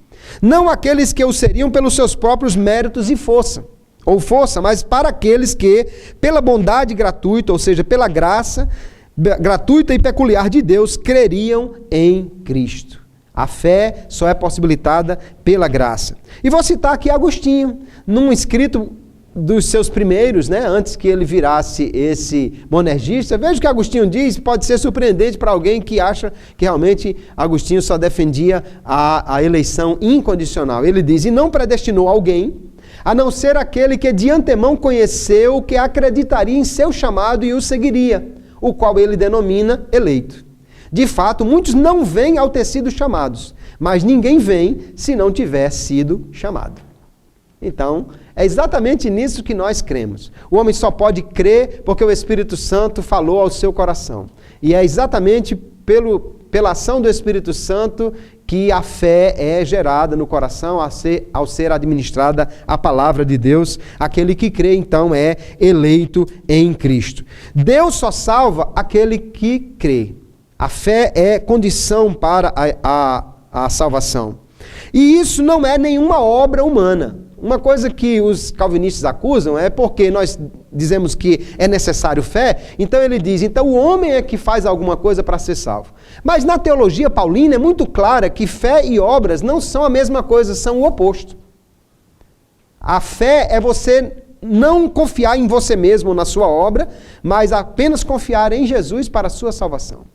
não aqueles que o seriam pelos seus próprios méritos e força, mas para aqueles que, pela bondade gratuita, ou seja, pela graça gratuita e peculiar de Deus, creriam em Cristo. A fé só é possibilitada pela graça. E vou citar aqui Agostinho, num escrito dos seus primeiros, antes que ele virasse esse monergista. Veja o que Agostinho diz, pode ser surpreendente para alguém que acha que realmente Agostinho só defendia a eleição incondicional. Ele diz, e não predestinou alguém, a não ser aquele que de antemão conheceu que acreditaria em seu chamado e o seguiria, o qual ele denomina eleito. De fato, muitos não vêm ao ter sido chamados, mas ninguém vem se não tiver sido chamado. Então, é exatamente nisso que nós cremos. O homem só pode crer porque o Espírito Santo falou ao seu coração. E é exatamente pela ação do Espírito Santo que a fé é gerada no coração ao ser administrada a palavra de Deus. Aquele que crê, então, é eleito em Cristo. Deus só salva aquele que crê. A fé é condição para a salvação. E isso não é nenhuma obra humana. Uma coisa que os calvinistas acusam é porque nós dizemos que é necessário fé, então ele diz, então o homem é que faz alguma coisa para ser salvo. Mas na teologia paulina é muito clara que fé e obras não são a mesma coisa, são o oposto. A fé é você não confiar em você mesmo, na sua obra, mas apenas confiar em Jesus para a sua salvação.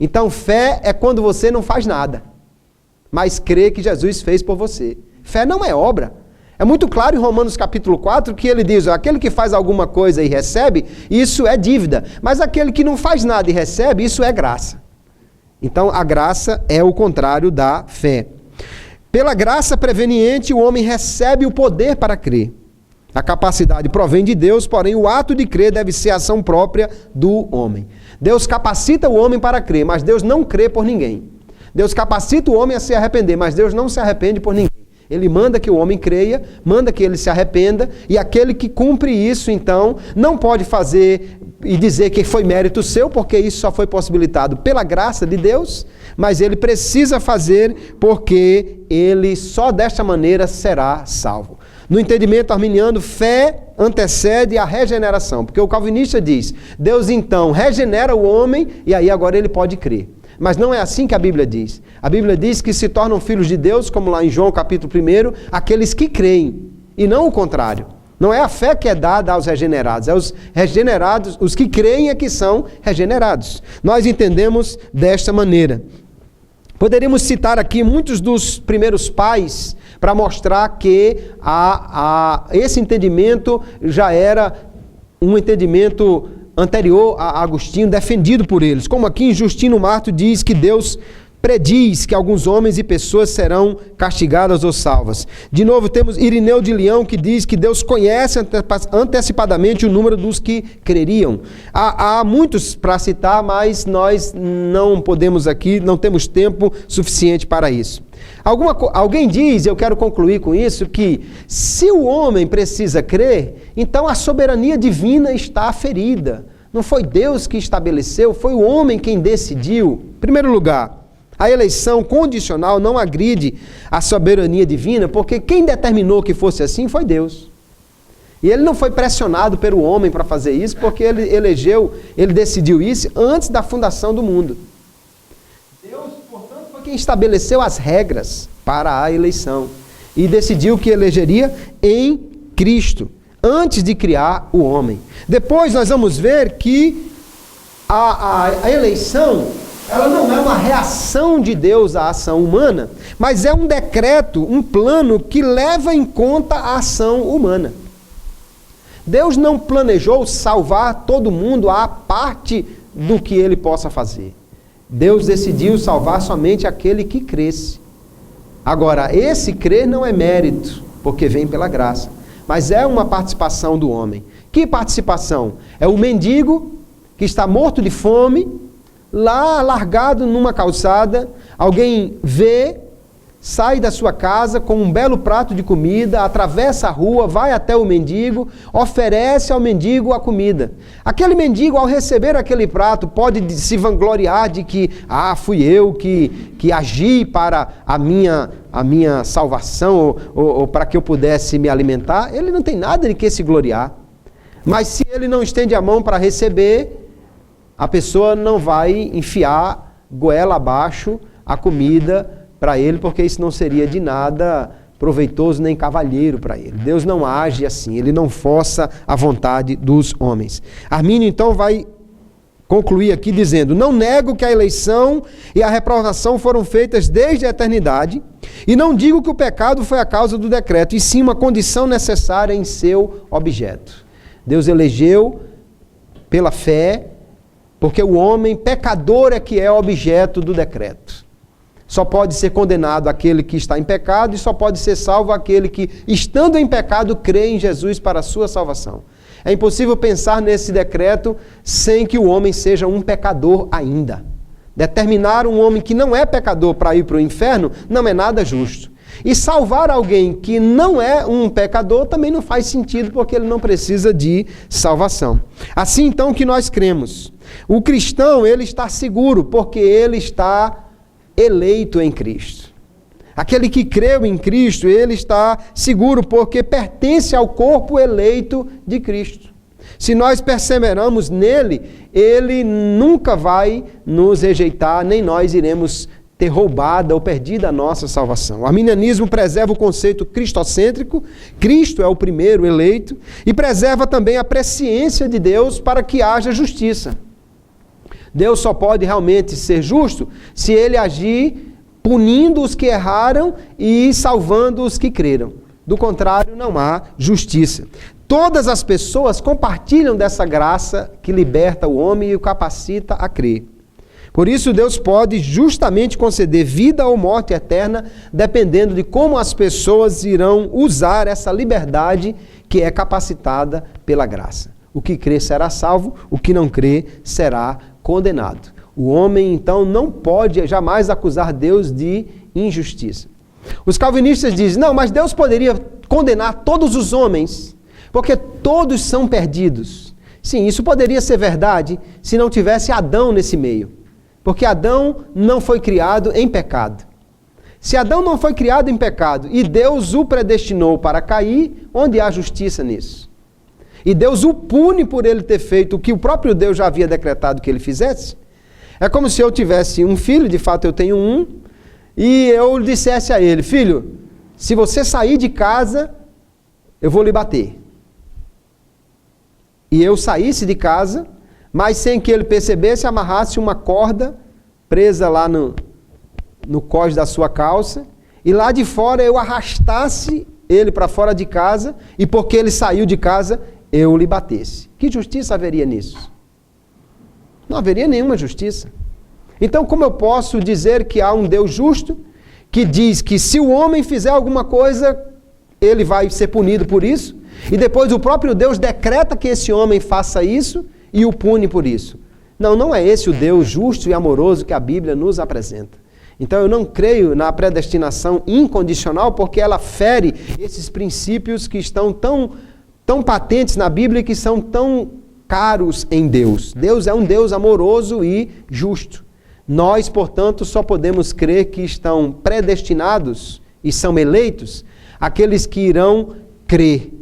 Então, fé é quando você não faz nada, mas crê que Jesus fez por você. Fé não é obra. É muito claro em Romanos capítulo 4 que ele diz, aquele que faz alguma coisa e recebe, isso é dívida. Mas aquele que não faz nada e recebe, isso é graça. Então, a graça é o contrário da fé. Pela graça preveniente, o homem recebe o poder para crer. A capacidade provém de Deus, porém o ato de crer deve ser a ação própria do homem. Deus capacita o homem para crer, mas Deus não crê por ninguém. Deus capacita o homem a se arrepender, mas Deus não se arrepende por ninguém. Ele manda que o homem creia, manda que ele se arrependa, e aquele que cumpre isso, então, não pode fazer e dizer que foi mérito seu, porque isso só foi possibilitado pela graça de Deus, mas ele precisa fazer porque ele só desta maneira será salvo. No entendimento arminiano, fé antecede a regeneração, porque o calvinista diz, Deus então regenera o homem e aí agora ele pode crer. Mas não é assim que a Bíblia diz. A Bíblia diz que se tornam filhos de Deus, como lá em João capítulo 1, aqueles que creem, e não o contrário. Não é a fé que é dada aos regenerados, é os regenerados, os que creem é que são regenerados. Nós entendemos desta maneira. Poderíamos citar aqui muitos dos primeiros pais, para mostrar que esse entendimento já era um entendimento anterior a Agostinho, defendido por eles. Como aqui em Justino Mártir diz que Deus prediz que alguns homens e pessoas serão castigadas ou salvas. De novo, temos Irineu de Leão, que diz que Deus conhece antecipadamente o número dos que creriam. Há muitos para citar, mas nós não podemos aqui, não temos tempo suficiente para isso. Alguém diz, eu quero concluir com isso, que se o homem precisa crer, então a soberania divina está ferida. Não foi Deus que estabeleceu, foi o homem quem decidiu. Em primeiro lugar, a eleição condicional não agride a soberania divina, porque quem determinou que fosse assim foi Deus. E ele não foi pressionado pelo homem para fazer isso, porque ele decidiu isso antes da fundação do mundo. Deus, portanto, foi quem estabeleceu as regras para a eleição e decidiu que elegeria em Cristo, antes de criar o homem. Depois nós vamos ver que a eleição, ela não é uma reação de Deus à ação humana, mas é um decreto, um plano que leva em conta a ação humana. Deus não planejou salvar todo mundo à parte do que ele possa fazer. Deus decidiu salvar somente aquele que cresce. Agora, esse crer não é mérito, porque vem pela graça, mas é uma participação do homem. Que participação? É o mendigo que está morto de fome, lá largado numa calçada, alguém vê, sai da sua casa com um belo prato de comida, atravessa a rua, vai até o mendigo, oferece ao mendigo a comida. Aquele mendigo, ao receber aquele prato, pode se vangloriar de que, fui eu que agi para a minha salvação, ou para que eu pudesse me alimentar. Ele não tem nada de que se gloriar. Mas se ele não estende a mão para receber, a pessoa não vai enfiar goela abaixo a comida para ele, porque isso não seria de nada proveitoso nem cavalheiro para ele. Deus não age assim, ele não força a vontade dos homens. Armínio então vai concluir aqui dizendo: não nego que a eleição e a reprovação foram feitas desde a eternidade, e não digo que o pecado foi a causa do decreto, e sim uma condição necessária em seu objeto. Deus elegeu pela fé, porque o homem pecador é que é objeto do decreto. Só pode ser condenado aquele que está em pecado e só pode ser salvo aquele que, estando em pecado, crê em Jesus para a sua salvação. É impossível pensar nesse decreto sem que o homem seja um pecador ainda. Determinar um homem que não é pecador para ir para o inferno não é nada justo. E salvar alguém que não é um pecador também não faz sentido, porque ele não precisa de salvação. Assim então que nós cremos. O cristão, ele está seguro, porque ele está eleito em Cristo. Aquele que creu em Cristo, ele está seguro, porque pertence ao corpo eleito de Cristo. Se nós perseveramos nele, ele nunca vai nos rejeitar, nem nós iremos ter roubada ou perdida a nossa salvação. O arminianismo preserva o conceito cristocêntrico, Cristo é o primeiro eleito, e preserva também a presciência de Deus para que haja justiça. Deus só pode realmente ser justo se ele agir punindo os que erraram e salvando os que creram. Do contrário, não há justiça. Todas as pessoas compartilham dessa graça que liberta o homem e o capacita a crer. Por isso, Deus pode justamente conceder vida ou morte eterna, dependendo de como as pessoas irão usar essa liberdade que é capacitada pela graça. O que crê será salvo, o que não crê será condenado. O homem, então, não pode jamais acusar Deus de injustiça. Os calvinistas dizem, não, mas Deus poderia condenar todos os homens, porque todos são perdidos. Sim, isso poderia ser verdade se não tivesse Adão nesse meio. Porque Adão não foi criado em pecado. Se Adão não foi criado em pecado e Deus o predestinou para cair, onde há justiça nisso? E Deus o pune por ele ter feito o que o próprio Deus já havia decretado que ele fizesse? É como se eu tivesse um filho, de fato eu tenho um, e eu dissesse a ele, filho, se você sair de casa, eu vou lhe bater. E eu saísse de casa, mas sem que ele percebesse, amarrasse uma corda presa lá no cós da sua calça e lá de fora eu arrastasse ele para fora de casa, e porque ele saiu de casa, eu lhe batesse. Que justiça haveria nisso? Não haveria nenhuma justiça. Então, como eu posso dizer que há um Deus justo, que diz que se o homem fizer alguma coisa, ele vai ser punido por isso, e depois o próprio Deus decreta que esse homem faça isso e o pune por isso? Não, não é esse o Deus justo e amoroso que a Bíblia nos apresenta. Então eu não creio na predestinação incondicional, porque ela fere esses princípios que estão tão patentes na Bíblia e que são tão caros em Deus. Deus é um Deus amoroso e justo. Nós, portanto, só podemos crer que estão predestinados e são eleitos aqueles que irão crer,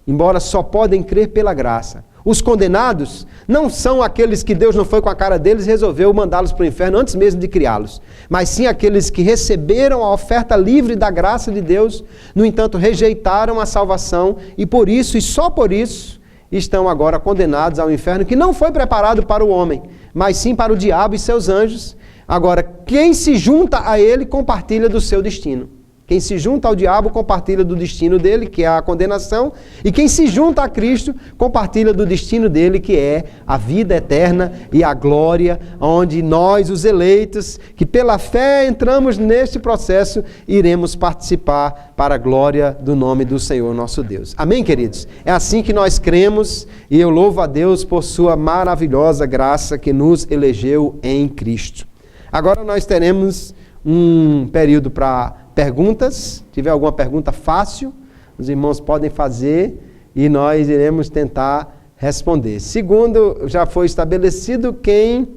embora só podem crer pela graça. Os condenados não são aqueles que Deus não foi com a cara deles e resolveu mandá-los para o inferno antes mesmo de criá-los, mas sim aqueles que receberam a oferta livre da graça de Deus, no entanto rejeitaram a salvação e por isso, e só por isso, estão agora condenados ao inferno, que não foi preparado para o homem, mas sim para o diabo e seus anjos. Agora, quem se junta a ele compartilha do seu destino. Quem se junta ao diabo compartilha do destino dele, que é a condenação, e quem se junta a Cristo compartilha do destino dele, que é a vida eterna e a glória, onde nós, os eleitos, que pela fé entramos neste processo, iremos participar para a glória do nome do Senhor nosso Deus. Amém, queridos? É assim que nós cremos, e eu louvo a Deus por sua maravilhosa graça que nos elegeu em Cristo. Agora nós teremos um período para perguntas. Se tiver alguma pergunta fácil, os irmãos podem fazer e nós iremos tentar responder. Segundo, já foi estabelecido, quem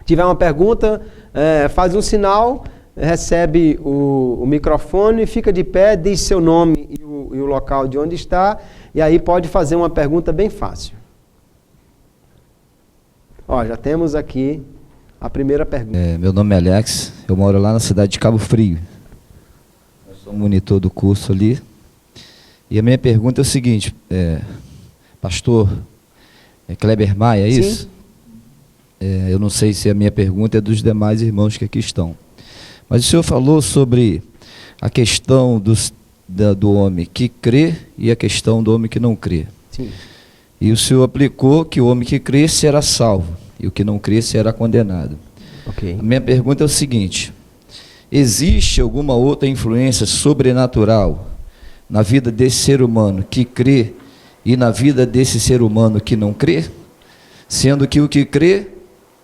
tiver uma pergunta, faz um sinal, recebe o microfone, fica de pé, diz seu nome e o local de onde está, e aí pode fazer uma pergunta bem fácil. Ó, já temos aqui a primeira pergunta. Meu nome é Alex, eu moro lá na cidade de Cabo Frio. Eu sou monitor do curso ali. E a minha pergunta é o seguinte, pastor Kleber Maia, é isso? Eu não sei se a minha pergunta é dos demais irmãos que aqui estão. Mas o senhor falou sobre a questão do homem que crê e a questão do homem que não crê. Sim. E o senhor aplicou que o homem que crê será salvo e o que não crê será condenado. Okay. A minha pergunta é o seguinte: existe alguma outra influência sobrenatural na vida desse ser humano que crê e na vida desse ser humano que não crê? Sendo que o que crê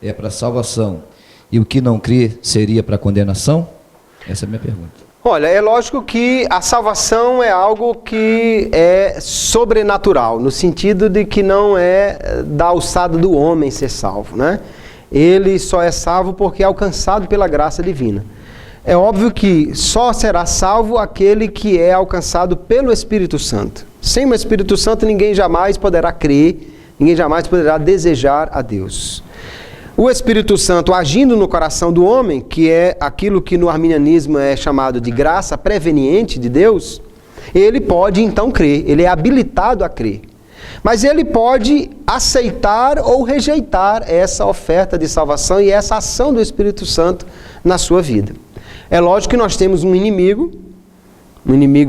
é para salvação e o que não crê seria para condenação? Essa é a minha pergunta. Olha, é lógico que a salvação é algo que é sobrenatural, no sentido de que não é da alçada do homem ser salvo, né? Ele só é salvo porque é alcançado pela graça divina. É óbvio que só será salvo aquele que é alcançado pelo Espírito Santo. Sem o Espírito Santo ninguém jamais poderá crer, ninguém jamais poderá desejar a Deus. O Espírito Santo agindo no coração do homem, que é aquilo que no arminianismo é chamado de graça preveniente de Deus, ele pode então crer, ele é habilitado a crer. Mas ele pode aceitar ou rejeitar essa oferta de salvação e essa ação do Espírito Santo na sua vida. É lógico que nós temos um inimigo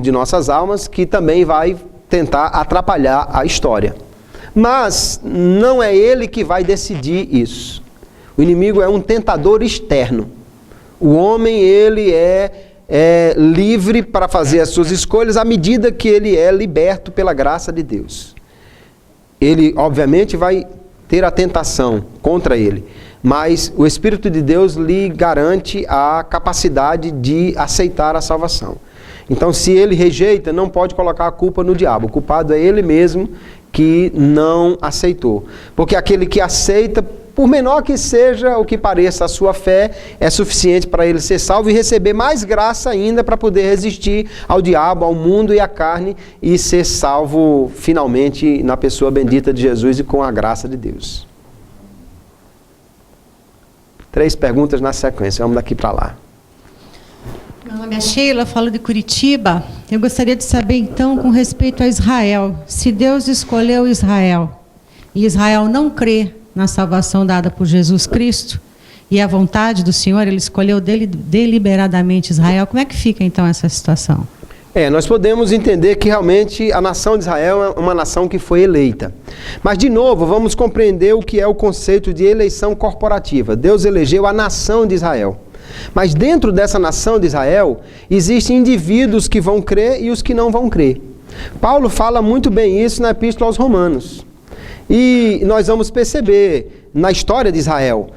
de nossas almas, que também vai tentar atrapalhar a história. Mas não é ele que vai decidir isso. O inimigo é um tentador externo. O homem, ele é livre para fazer as suas escolhas à medida que ele é liberto pela graça de Deus. Ele, obviamente, vai ter a tentação contra ele, mas o Espírito de Deus lhe garante a capacidade de aceitar a salvação. Então, se ele rejeita, não pode colocar a culpa no diabo. O culpado é ele mesmo que não aceitou. Porque aquele que aceita, por menor que seja o que pareça a sua fé, é suficiente para ele ser salvo e receber mais graça ainda para poder resistir ao diabo, ao mundo e à carne e ser salvo finalmente na pessoa bendita de Jesus e com a graça de Deus. 3 perguntas na sequência, vamos daqui para lá. Meu nome é Sheila, falo de Curitiba. Eu gostaria de saber então com respeito a Israel, se Deus escolheu Israel e Israel não crê na salvação dada por Jesus Cristo, e a vontade do Senhor, ele escolheu deliberadamente Israel. Como é que fica então essa situação? Nós podemos entender que realmente a nação de Israel é uma nação que foi eleita. Mas, de novo, vamos compreender o que é o conceito de eleição corporativa. Deus elegeu a nação de Israel. Mas dentro dessa nação de Israel, existem indivíduos que vão crer e os que não vão crer. Paulo fala muito bem isso na Epístola aos Romanos. E nós vamos perceber, na história de Israel,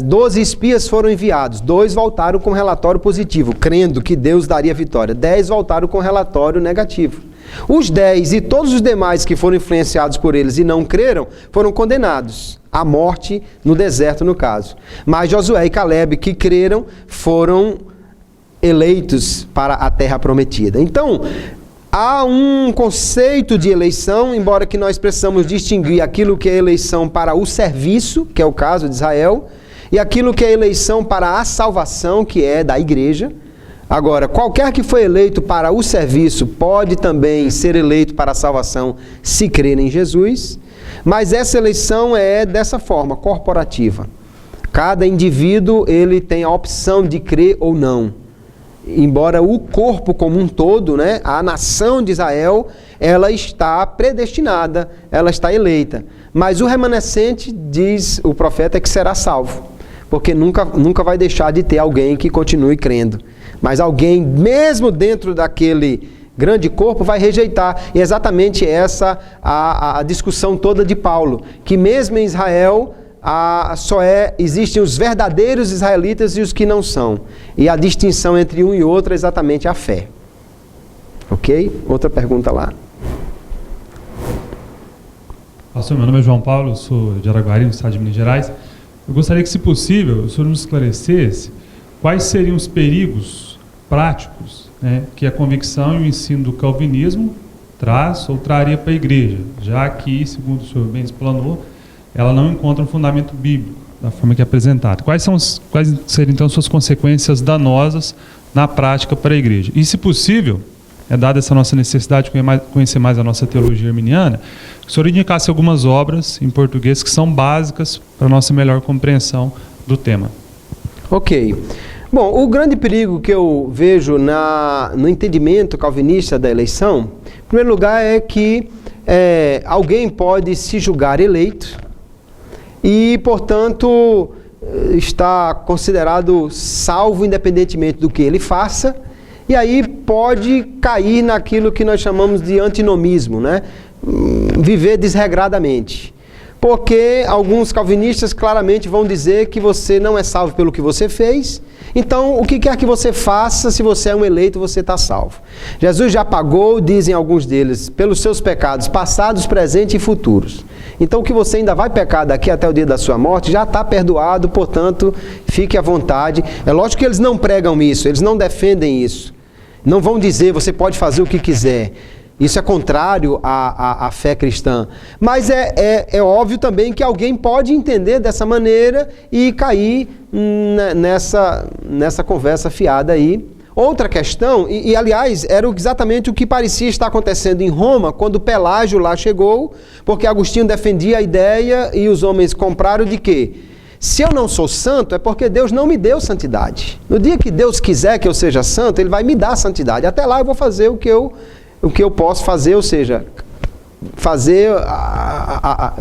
12 espias foram enviados, 2 voltaram com relatório positivo, crendo que Deus daria vitória. 10 voltaram com relatório negativo. Os 10 e todos os demais que foram influenciados por eles e não creram, foram condenados à morte no deserto, no caso. Mas Josué e Caleb, que creram, foram eleitos para a terra prometida. Então, há um conceito de eleição, embora que nós precisamos distinguir aquilo que é eleição para o serviço, que é o caso de Israel, e aquilo que é eleição para a salvação, que é da igreja. Agora, qualquer que foi eleito para o serviço pode também ser eleito para a salvação se crer em Jesus, mas essa eleição é dessa forma, corporativa. Cada indivíduo ele tem a opção de crer ou não. Embora o corpo como um todo, né, a nação de Israel, ela está predestinada, ela está eleita. Mas o remanescente, diz o profeta, é que será salvo, porque nunca vai deixar de ter alguém que continue crendo. Mas alguém, mesmo dentro daquele grande corpo, vai rejeitar. E é exatamente essa a discussão toda de Paulo, que mesmo em Israel existem os verdadeiros israelitas e os que não são. E a distinção entre um e outro é exatamente a fé. Ok? Outra pergunta lá. Pastor, meu nome é João Paulo, sou de Araguari, no estado de Minas Gerais. Eu gostaria que, se possível, o senhor nos esclarecesse quais seriam os perigos práticos, né, que a convicção e o ensino do calvinismo traz ou traria para a igreja, já que, segundo o senhor bem explanou, ela não encontra um fundamento bíblico da forma que é apresentado. Quais seriam, então, suas consequências danosas na prática para a igreja? E, se possível, dada essa nossa necessidade de conhecer mais a nossa teologia arminiana, que o senhor indicasse algumas obras em português que são básicas para a nossa melhor compreensão do tema. Ok. Bom, o grande perigo que eu vejo no entendimento calvinista da eleição, em primeiro lugar, é que alguém pode se julgar eleito e, portanto, está considerado salvo independentemente do que ele faça, e aí pode cair naquilo que nós chamamos de antinomismo, né? Viver desregradamente. Porque alguns calvinistas claramente vão dizer que você não é salvo pelo que você fez, então o que quer que você faça, se você é um eleito, você está salvo. Jesus já pagou, dizem alguns deles, pelos seus pecados passados, presentes e futuros. Então o que você ainda vai pecar daqui até o dia da sua morte já está perdoado, portanto, fique à vontade. É lógico que eles não pregam isso, eles não defendem isso. Não vão dizer, você pode fazer o que quiser. Isso é contrário à fé cristã. Mas é óbvio também que alguém pode entender dessa maneira e cair nessa conversa fiada aí. Outra questão, aliás, era exatamente o que parecia estar acontecendo em Roma, quando Pelágio lá chegou, porque Agostinho defendia a ideia e os homens compraram de quê? Se eu não sou santo, é porque Deus não me deu santidade. No dia que Deus quiser que eu seja santo, Ele vai me dar santidade. Até lá eu vou fazer o que eu posso fazer, ou seja,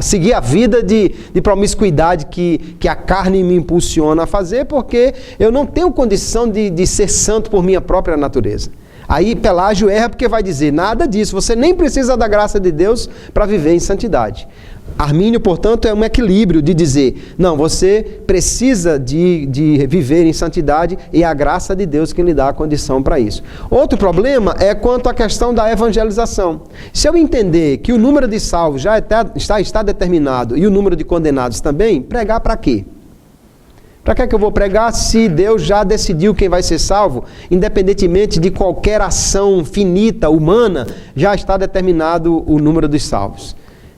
seguir a vida de promiscuidade que a carne me impulsiona a fazer, porque eu não tenho condição de ser santo por minha própria natureza. Aí Pelágio erra porque vai dizer, nada disso, você nem precisa da graça de Deus para viver em santidade. Armínio, portanto, é um equilíbrio de dizer, não, você precisa de viver em santidade e é a graça de Deus que lhe dá a condição para isso. Outro problema é quanto à questão da evangelização. Se eu entender que o número de salvos já está determinado e o número de condenados também, pregar para quê? Para que eu vou pregar se Deus já decidiu quem vai ser salvo? Independentemente de qualquer ação finita, humana, já está determinado o número dos salvos.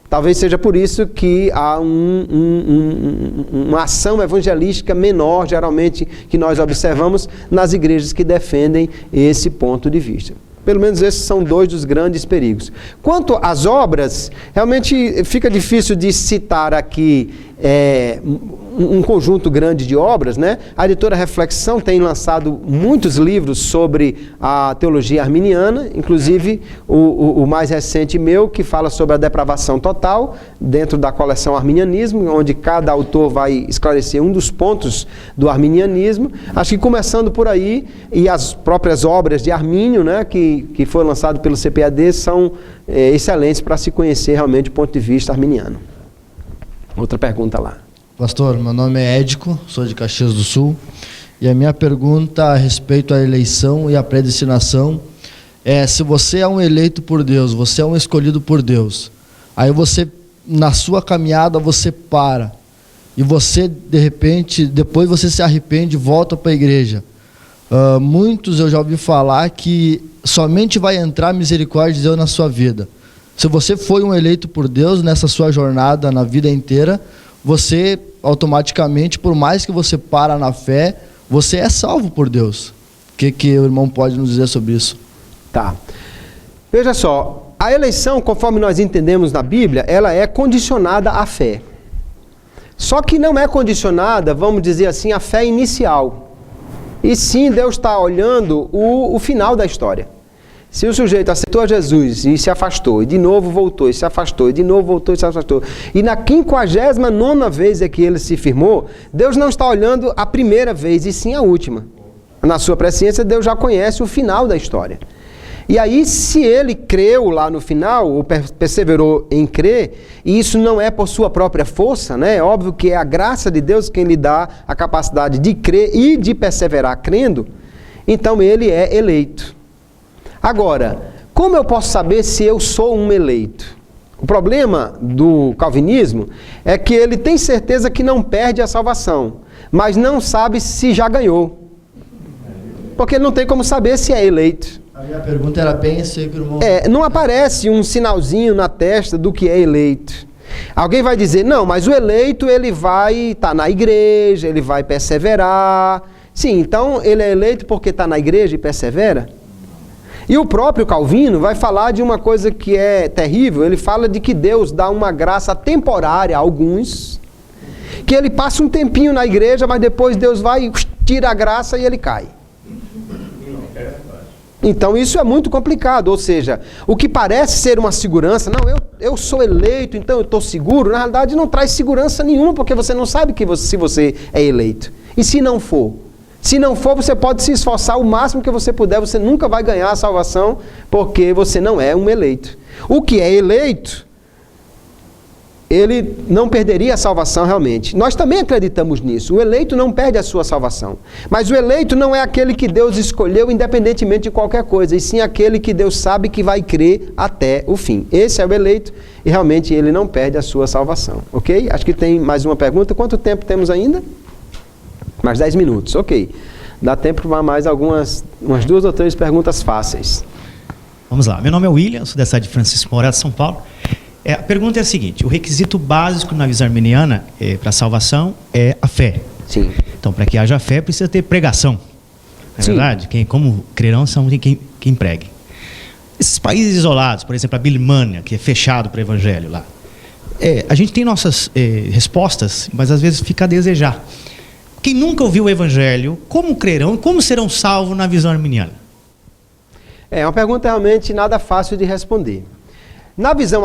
Talvez seja por isso que há uma ação evangelística menor, geralmente, que nós observamos nas igrejas que defendem esse ponto de vista. Pelo menos esses são dois dos grandes perigos. Quanto às obras, realmente fica difícil de citar aqui um conjunto grande de obras, né? A editora Reflexão tem lançado muitos livros sobre a teologia arminiana, inclusive o mais recente meu, que fala sobre a depravação total, dentro da coleção Arminianismo, onde cada autor vai esclarecer um dos pontos do arminianismo. Acho que começando por aí, e as próprias obras de Armínio, né, que foi lançado pelo CPAD, são excelentes para se conhecer realmente o ponto de vista arminiano. Outra pergunta lá. Pastor, meu nome é Édico, sou de Caxias do Sul, e a minha pergunta a respeito à eleição e à predestinação é: se você é um eleito por Deus, você é um escolhido por Deus, aí você, na sua caminhada, você para, e você, de repente, depois você se arrepende e volta para a igreja. Muitos eu já ouvi falar que somente vai entrar a misericórdia de Deus na sua vida. Se você foi um eleito por Deus nessa sua jornada, na vida inteira, você automaticamente, por mais que você para na fé, você é salvo por Deus. O que o irmão pode nos dizer sobre isso? Tá. Veja só, a eleição, conforme nós entendemos na Bíblia, ela é condicionada à fé. Só que não é condicionada, vamos dizer assim, à fé inicial. E sim, Deus está olhando o final da história. Se o sujeito aceitou a Jesus e se afastou, e de novo voltou, e se afastou, e de novo voltou e se afastou, e na 59ª vez é que ele se firmou, Deus não está olhando a primeira vez, e sim a última. Na sua presciência, Deus já conhece o final da história. E aí, se ele creu lá no final, ou perseverou em crer, e isso não é por sua própria força, né? É óbvio que é a graça de Deus quem lhe dá a capacidade de crer e de perseverar crendo, então ele é eleito. Agora, como eu posso saber se eu sou um eleito? O problema do calvinismo é que ele tem certeza que não perde a salvação, mas não sabe se já ganhou. Porque ele não tem como saber se é eleito. A minha pergunta era bem esse, irmão. Não aparece um sinalzinho na testa do que é eleito. Alguém vai dizer, não, mas o eleito ele vai estar na igreja, ele vai perseverar. Sim, então ele é eleito porque está na igreja e persevera? E o próprio Calvino vai falar de uma coisa que é terrível. Ele fala de que Deus dá uma graça temporária a alguns, que ele passa um tempinho na igreja, mas depois Deus vai, tira a graça e ele cai. Então isso é muito complicado, ou seja, o que parece ser uma segurança, não, eu sou eleito, então eu estou seguro, na realidade não traz segurança nenhuma, porque você não sabe se você é eleito. E se não for? Se não for, você pode se esforçar o máximo que você puder, você nunca vai ganhar a salvação, porque você não é um eleito. O que é eleito, ele não perderia a salvação realmente. Nós também acreditamos nisso. O eleito não perde a sua salvação. Mas o eleito não é aquele que Deus escolheu independentemente de qualquer coisa, e sim aquele que Deus sabe que vai crer até o fim. Esse é o eleito e realmente ele não perde a sua salvação. Ok? Acho que tem mais uma pergunta. Quanto tempo temos ainda? Mais 10 minutos. Ok. Dá tempo para mais umas 2 ou 3 perguntas fáceis. Vamos lá. Meu nome é William, sou da cidade de Francisco Morato, São Paulo. A pergunta é a seguinte: o requisito básico na visão arminiana para a salvação é a fé. Sim. Então, para que haja fé, precisa ter pregação. Não é verdade? Como crerão são quem pregue. Esses países isolados, por exemplo, a Birmânia, que é fechado para o evangelho lá, a gente tem nossas respostas, mas às vezes fica a desejar. Quem nunca ouviu o evangelho, como crerão e como serão salvos na visão arminiana? É uma pergunta realmente nada fácil de responder. Na visão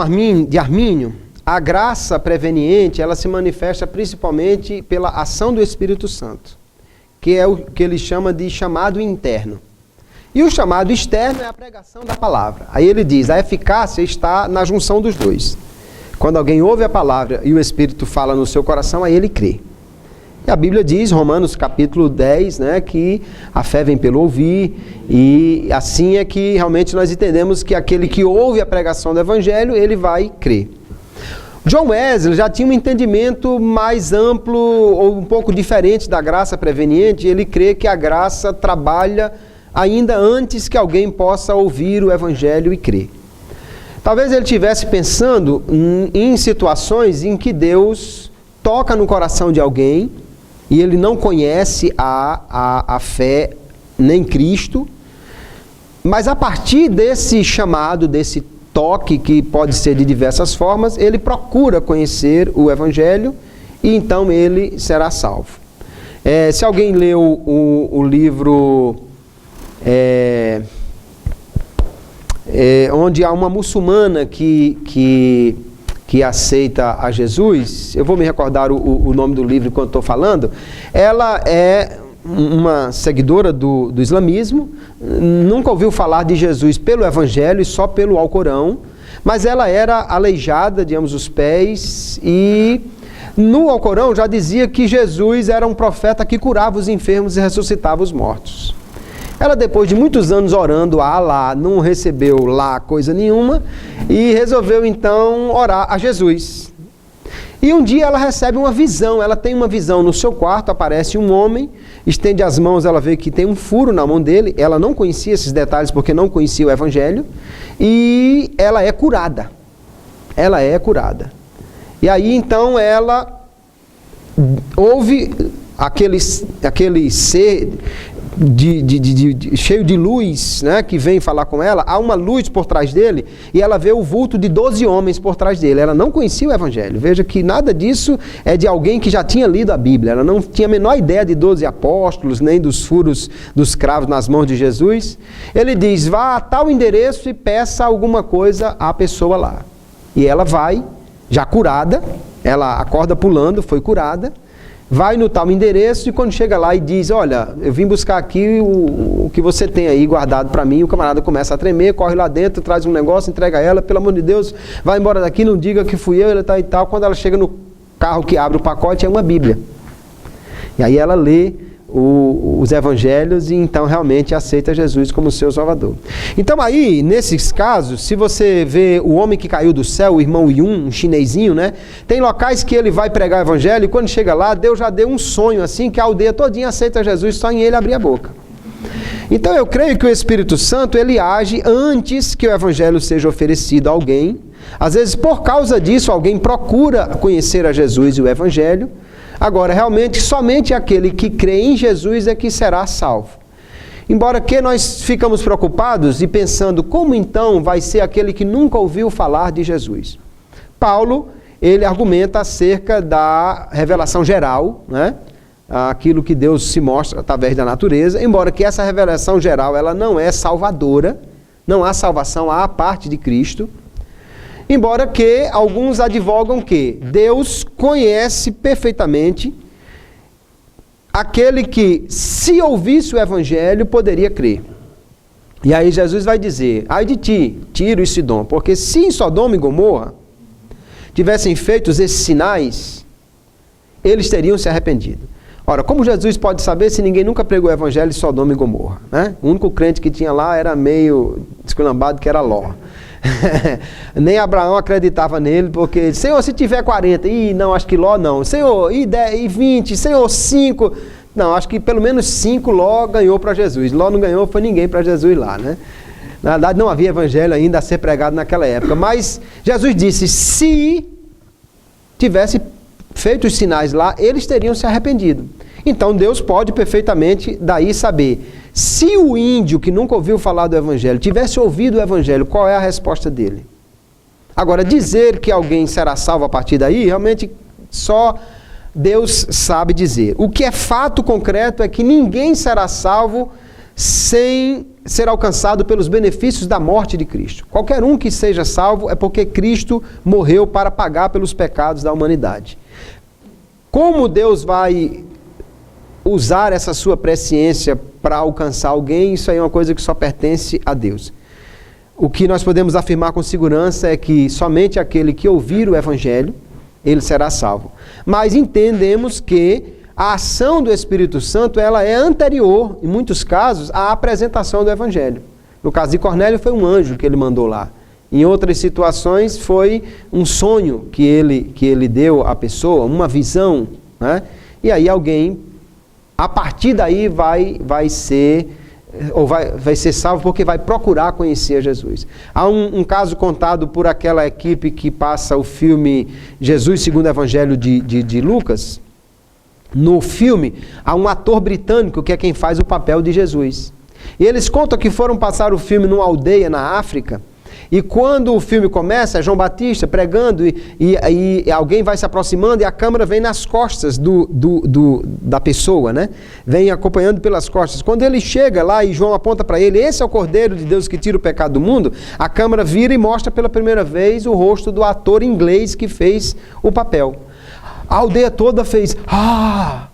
de Armínio, a graça preveniente, ela se manifesta principalmente pela ação do Espírito Santo, que é o que ele chama de chamado interno. E o chamado externo é a pregação da palavra. Aí ele diz, a eficácia está na junção dos dois. Quando alguém ouve a palavra e o Espírito fala no seu coração, aí ele crê. E a Bíblia diz, Romanos capítulo 10, né, que a fé vem pelo ouvir, e assim é que realmente nós entendemos que aquele que ouve a pregação do Evangelho, ele vai crer. John Wesley já tinha um entendimento mais amplo, ou um pouco diferente da graça preveniente. Ele crê que a graça trabalha ainda antes que alguém possa ouvir o Evangelho e crer. Talvez ele estivesse pensando em situações em que Deus toca no coração de alguém, e ele não conhece a fé nem Cristo, mas a partir desse chamado, desse toque, que pode ser de diversas formas, ele procura conhecer o Evangelho e então ele será salvo. Se alguém leu o livro onde há uma muçulmana que aceita a Jesus, eu vou me recordar o nome do livro enquanto estou falando, ela é uma seguidora do islamismo, nunca ouviu falar de Jesus pelo Evangelho e só pelo Alcorão, mas ela era aleijada de ambos os pés e no Alcorão já dizia que Jesus era um profeta que curava os enfermos e ressuscitava os mortos. Ela, depois de muitos anos orando a Alá, não recebeu lá coisa nenhuma e resolveu então orar a Jesus. E um dia ela recebe uma visão, ela tem uma visão no seu quarto, aparece um homem, estende as mãos, ela vê que tem um furo na mão dele, ela não conhecia esses detalhes porque não conhecia o Evangelho, e ela é curada. Ela é curada. E aí então ela ouve aquele ser cheio de luz, né, que vem falar com ela, há uma luz por trás dele, e ela vê o vulto de 12 homens por trás dele. Ela não conhecia o Evangelho. Veja que nada disso é de alguém que já tinha lido a Bíblia. Ela não tinha a menor ideia de 12 apóstolos, nem dos furos dos cravos nas mãos de Jesus. Ele diz, vá a tal endereço e peça alguma coisa à pessoa lá. E ela vai, já curada, ela acorda pulando, foi curada, vai no tal endereço e quando chega lá e diz, olha, eu vim buscar aqui o que você tem aí guardado para mim, o camarada começa a tremer, corre lá dentro, traz um negócio, entrega ela, pelo amor de Deus, vai embora daqui, não diga que fui eu, ele tá e tal. Quando ela chega no carro que abre o pacote, é uma Bíblia. E aí ela lê os evangelhos e então realmente aceita Jesus como seu Salvador. Então aí, nesses casos, se você vê o homem que caiu do céu, o irmão Yun, um chinesinho, né? Tem locais que ele vai pregar o evangelho e quando chega lá, Deus já deu um sonho assim, que a aldeia todinha aceita Jesus só em ele abrir a boca. Então eu creio que o Espírito Santo, ele age antes que o evangelho seja oferecido a alguém. Às vezes, por causa disso, alguém procura conhecer a Jesus e o evangelho. Agora, realmente, somente aquele que crê em Jesus é que será salvo. Embora que nós ficamos preocupados e pensando como então vai ser aquele que nunca ouviu falar de Jesus. Paulo, ele argumenta acerca da revelação geral, né? Aquilo que Deus se mostra através da natureza, embora que essa revelação geral ela não é salvadora, não há salvação à parte de Cristo. Embora que alguns advogam que Deus conhece perfeitamente aquele que, se ouvisse o Evangelho, poderia crer. E aí Jesus vai dizer, ai de ti, Tiro e Sidom, porque se em Sodoma e Gomorra tivessem feito esses sinais, eles teriam se arrependido. Ora, como Jesus pode saber se ninguém nunca pregou o Evangelho em Sodoma e Gomorra? Né? O único crente que tinha lá era meio desculhambado, que era Ló. Nem Abraão acreditava nele, porque, Senhor, se tiver 40, não, acho que Ló não, Senhor, e 10, e 20, Senhor, 5, não, acho que pelo menos 5 Ló ganhou para Jesus. Ló não ganhou, foi ninguém para Jesus lá, né? Na verdade não havia evangelho ainda a ser pregado naquela época, mas Jesus disse, se tivesse feito os sinais lá, eles teriam se arrependido. Então Deus pode perfeitamente daí saber, se o índio que nunca ouviu falar do Evangelho tivesse ouvido o Evangelho, qual é a resposta dele? Agora, dizer que alguém será salvo a partir daí, realmente só Deus sabe dizer. O que é fato concreto é que ninguém será salvo sem ser alcançado pelos benefícios da morte de Cristo. Qualquer um que seja salvo é porque Cristo morreu para pagar pelos pecados da humanidade. Como Deus vai usar essa sua presciência para alcançar alguém, isso aí é uma coisa que só pertence a Deus. O que nós podemos afirmar com segurança é que somente aquele que ouvir o Evangelho, ele será salvo. Mas entendemos que a ação do Espírito Santo, ela é anterior, em muitos casos, à apresentação do Evangelho. No caso de Cornélio, foi um anjo que ele mandou lá. Em outras situações, foi um sonho que ele deu à pessoa, uma visão, né? E aí alguém, a partir daí, vai ser salvo porque vai procurar conhecer Jesus. Há um caso contado por aquela equipe que passa o filme Jesus segundo o Evangelho de Lucas. No filme, há um ator britânico que é quem faz o papel de Jesus. E eles contam que foram passar o filme numa aldeia na África E quando o filme começa, é João Batista pregando e alguém vai se aproximando e a câmera vem nas costas da pessoa, né? Vem acompanhando pelas costas. Quando ele chega lá e João aponta para ele, esse é o Cordeiro de Deus que tira o pecado do mundo, a câmera vira e mostra pela primeira vez o rosto do ator inglês que fez o papel. A aldeia toda fez, ah!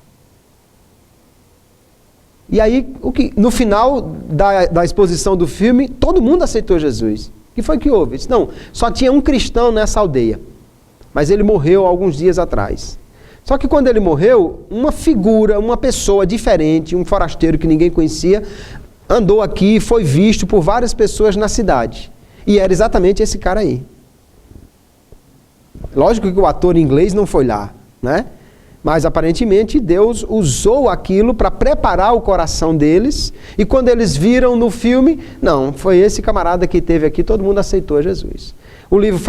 E aí, no final da exposição do filme, todo mundo aceitou Jesus. O que foi que houve? Disse, não, só tinha um cristão nessa aldeia. Mas ele morreu alguns dias atrás. Só que quando ele morreu, uma figura, uma pessoa diferente, um forasteiro que ninguém conhecia, andou aqui e foi visto por várias pessoas na cidade. E era exatamente esse cara aí. Lógico que o ator inglês não foi lá, né? Mas aparentemente Deus usou aquilo para preparar o coração deles. E quando eles viram no filme, não, foi esse camarada que teve aqui, todo mundo aceitou Jesus. O livro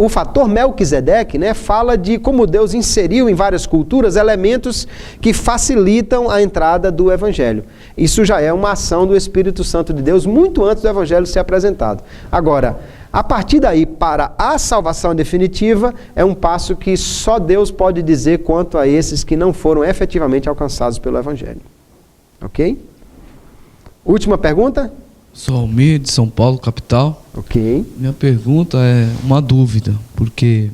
O Fator Melquisedeque, né, fala de como Deus inseriu em várias culturas elementos que facilitam a entrada do Evangelho. Isso já é uma ação do Espírito Santo de Deus muito antes do Evangelho ser apresentado. Agora, a partir daí para a salvação definitiva é um passo que só Deus pode dizer quanto a esses que não foram efetivamente alcançados pelo Evangelho. Ok? Última pergunta? Sou Almir, de São Paulo, capital. Ok. Minha pergunta é uma dúvida, porque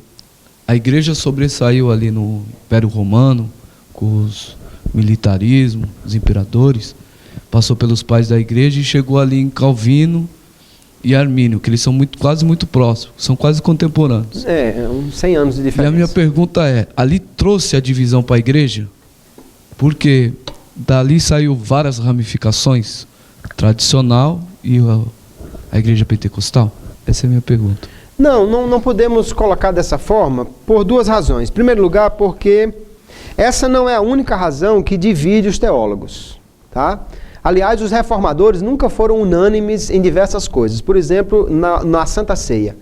a igreja sobressaiu ali no Império Romano, com os militarismo, os imperadores, passou pelos pais da igreja e chegou ali em Calvino e Armínio, que eles são quase muito próximos, são quase contemporâneos. Uns 100 anos de diferença. E a minha pergunta é, ali trouxe a divisão para a igreja? Porque dali saiu várias ramificações, tradicional e a igreja pentecostal? Essa é a minha pergunta. Não podemos colocar dessa forma por duas razões. Em primeiro lugar, porque essa não é a única razão que divide os teólogos, tá? Aliás, os reformadores nunca foram unânimes em diversas coisas. Por exemplo, na Santa Ceia.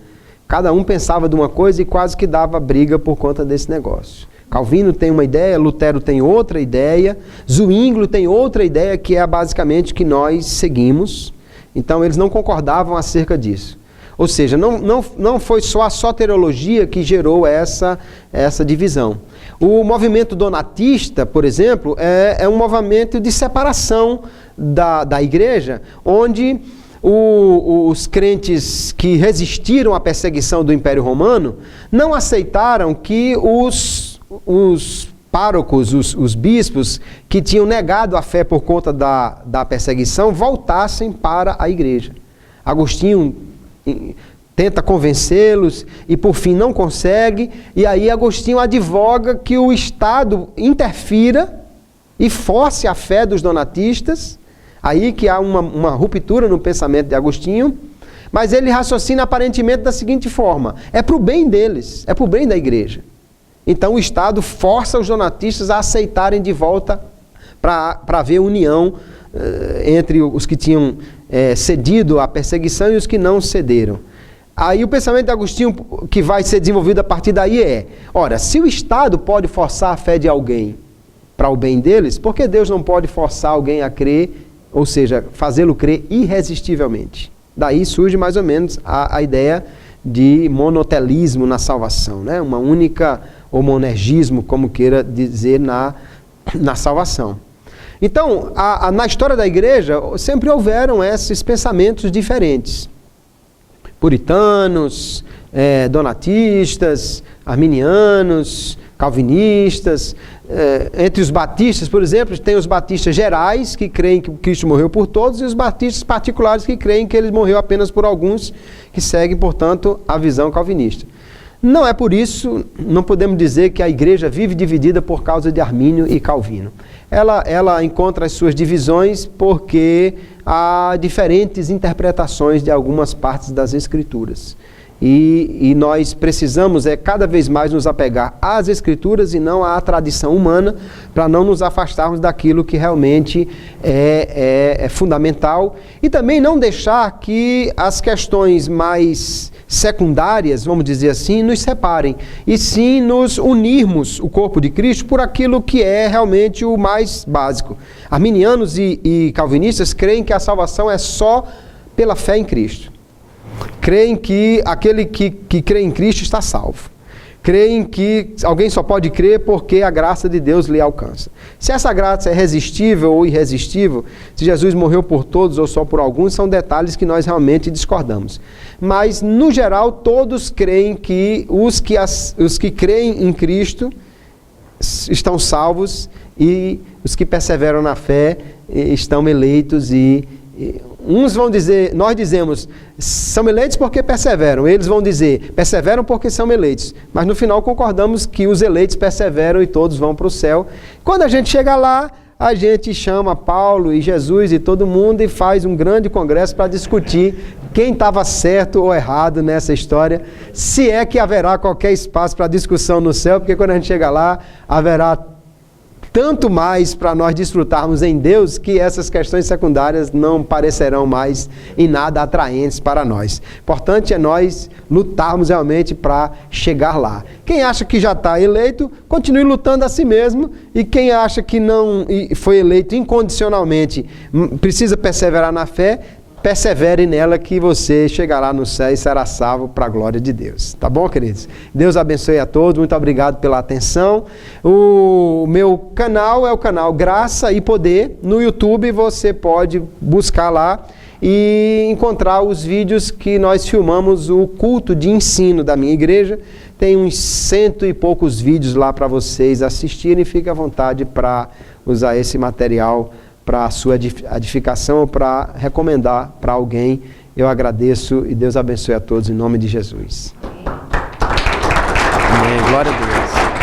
Cada um pensava de uma coisa e quase que dava briga por conta desse negócio. Calvino tem uma ideia, Lutero tem outra ideia, Zwinglio tem outra ideia que é basicamente que nós seguimos. Então eles não concordavam acerca disso. Ou seja, não foi só a soteriologia que gerou essa divisão. O movimento donatista, por exemplo, é um movimento de separação da igreja, onde os crentes que resistiram à perseguição do Império Romano não aceitaram que os párocos, os bispos que tinham negado a fé por conta da perseguição voltassem para a igreja. Agostinho tenta convencê-los e por fim não consegue, e aí Agostinho advoga que o Estado interfira e force a fé dos donatistas, aí que há uma ruptura no pensamento de Agostinho, mas ele raciocina aparentemente da seguinte forma: é para o bem deles, é para o bem da igreja. Então o Estado força os donatistas a aceitarem de volta para haver união entre os que tinham cedido à perseguição e os que não cederam. Aí o pensamento de Agostinho que vai ser desenvolvido a partir daí ora, se o Estado pode forçar a fé de alguém para o bem deles, por que Deus não pode forçar alguém a crer, ou seja, fazê-lo crer irresistivelmente? Daí surge mais ou menos a ideia de monotelismo na salvação, né? Uma única, ou monergismo, como queira dizer, na salvação. Então, na história da igreja, sempre houveram esses pensamentos diferentes. Puritanos, donatistas, arminianos, calvinistas. Entre os batistas, por exemplo, tem os batistas gerais, que creem que Cristo morreu por todos, e os batistas particulares, que creem que ele morreu apenas por alguns, que seguem, portanto, a visão calvinista. Não é por isso, não podemos dizer que a igreja vive dividida por causa de Armínio e Calvino. Ela encontra as suas divisões porque há diferentes interpretações de algumas partes das Escrituras. E nós precisamos cada vez mais nos apegar às Escrituras e não à tradição humana, para não nos afastarmos daquilo que realmente é fundamental, e também não deixar que as questões mais secundárias, vamos dizer assim, nos separem, e sim nos unirmos o corpo de Cristo por aquilo que é realmente o mais básico. Arminianos e calvinistas creem que a salvação é só pela fé em Cristo. creem que aquele que crê em Cristo está salvo. Creem que alguém só pode crer porque a graça de Deus lhe alcança. Se essa graça é resistível ou irresistível, se Jesus morreu por todos ou só por alguns, são detalhes que nós realmente discordamos. Mas, no geral, todos creem que os que creem em Cristo estão salvos e os que perseveram na fé estão eleitos e uns vão dizer, nós dizemos, são eleitos porque perseveram. Eles vão dizer, perseveram porque são eleitos. Mas no final concordamos que os eleitos perseveram e todos vão para o céu. Quando a gente chega lá, a gente chama Paulo e Jesus e todo mundo e faz um grande congresso para discutir quem estava certo ou errado nessa história. Se é que haverá qualquer espaço para discussão no céu, porque quando a gente chega lá, haverá tanto mais para nós desfrutarmos em Deus que essas questões secundárias não parecerão mais em nada atraentes para nós. Importante é nós lutarmos realmente para chegar lá. Quem acha que já está eleito, continue lutando a si mesmo, e quem acha que não foi eleito incondicionalmente, precisa perseverar na fé, persevere nela que você chegará no céu e será salvo para a glória de Deus. Tá bom, queridos? Deus abençoe a todos. Muito obrigado pela atenção. O meu canal é o canal Graça e Poder. No YouTube você pode buscar lá e encontrar os vídeos que nós filmamos o culto de ensino da minha igreja. Tem uns 100 e poucos vídeos lá para vocês assistirem. Fique à vontade para usar esse material para a sua edificação ou para recomendar para alguém. Eu agradeço e Deus abençoe a todos em nome de Jesus. Amém. Glória a Deus.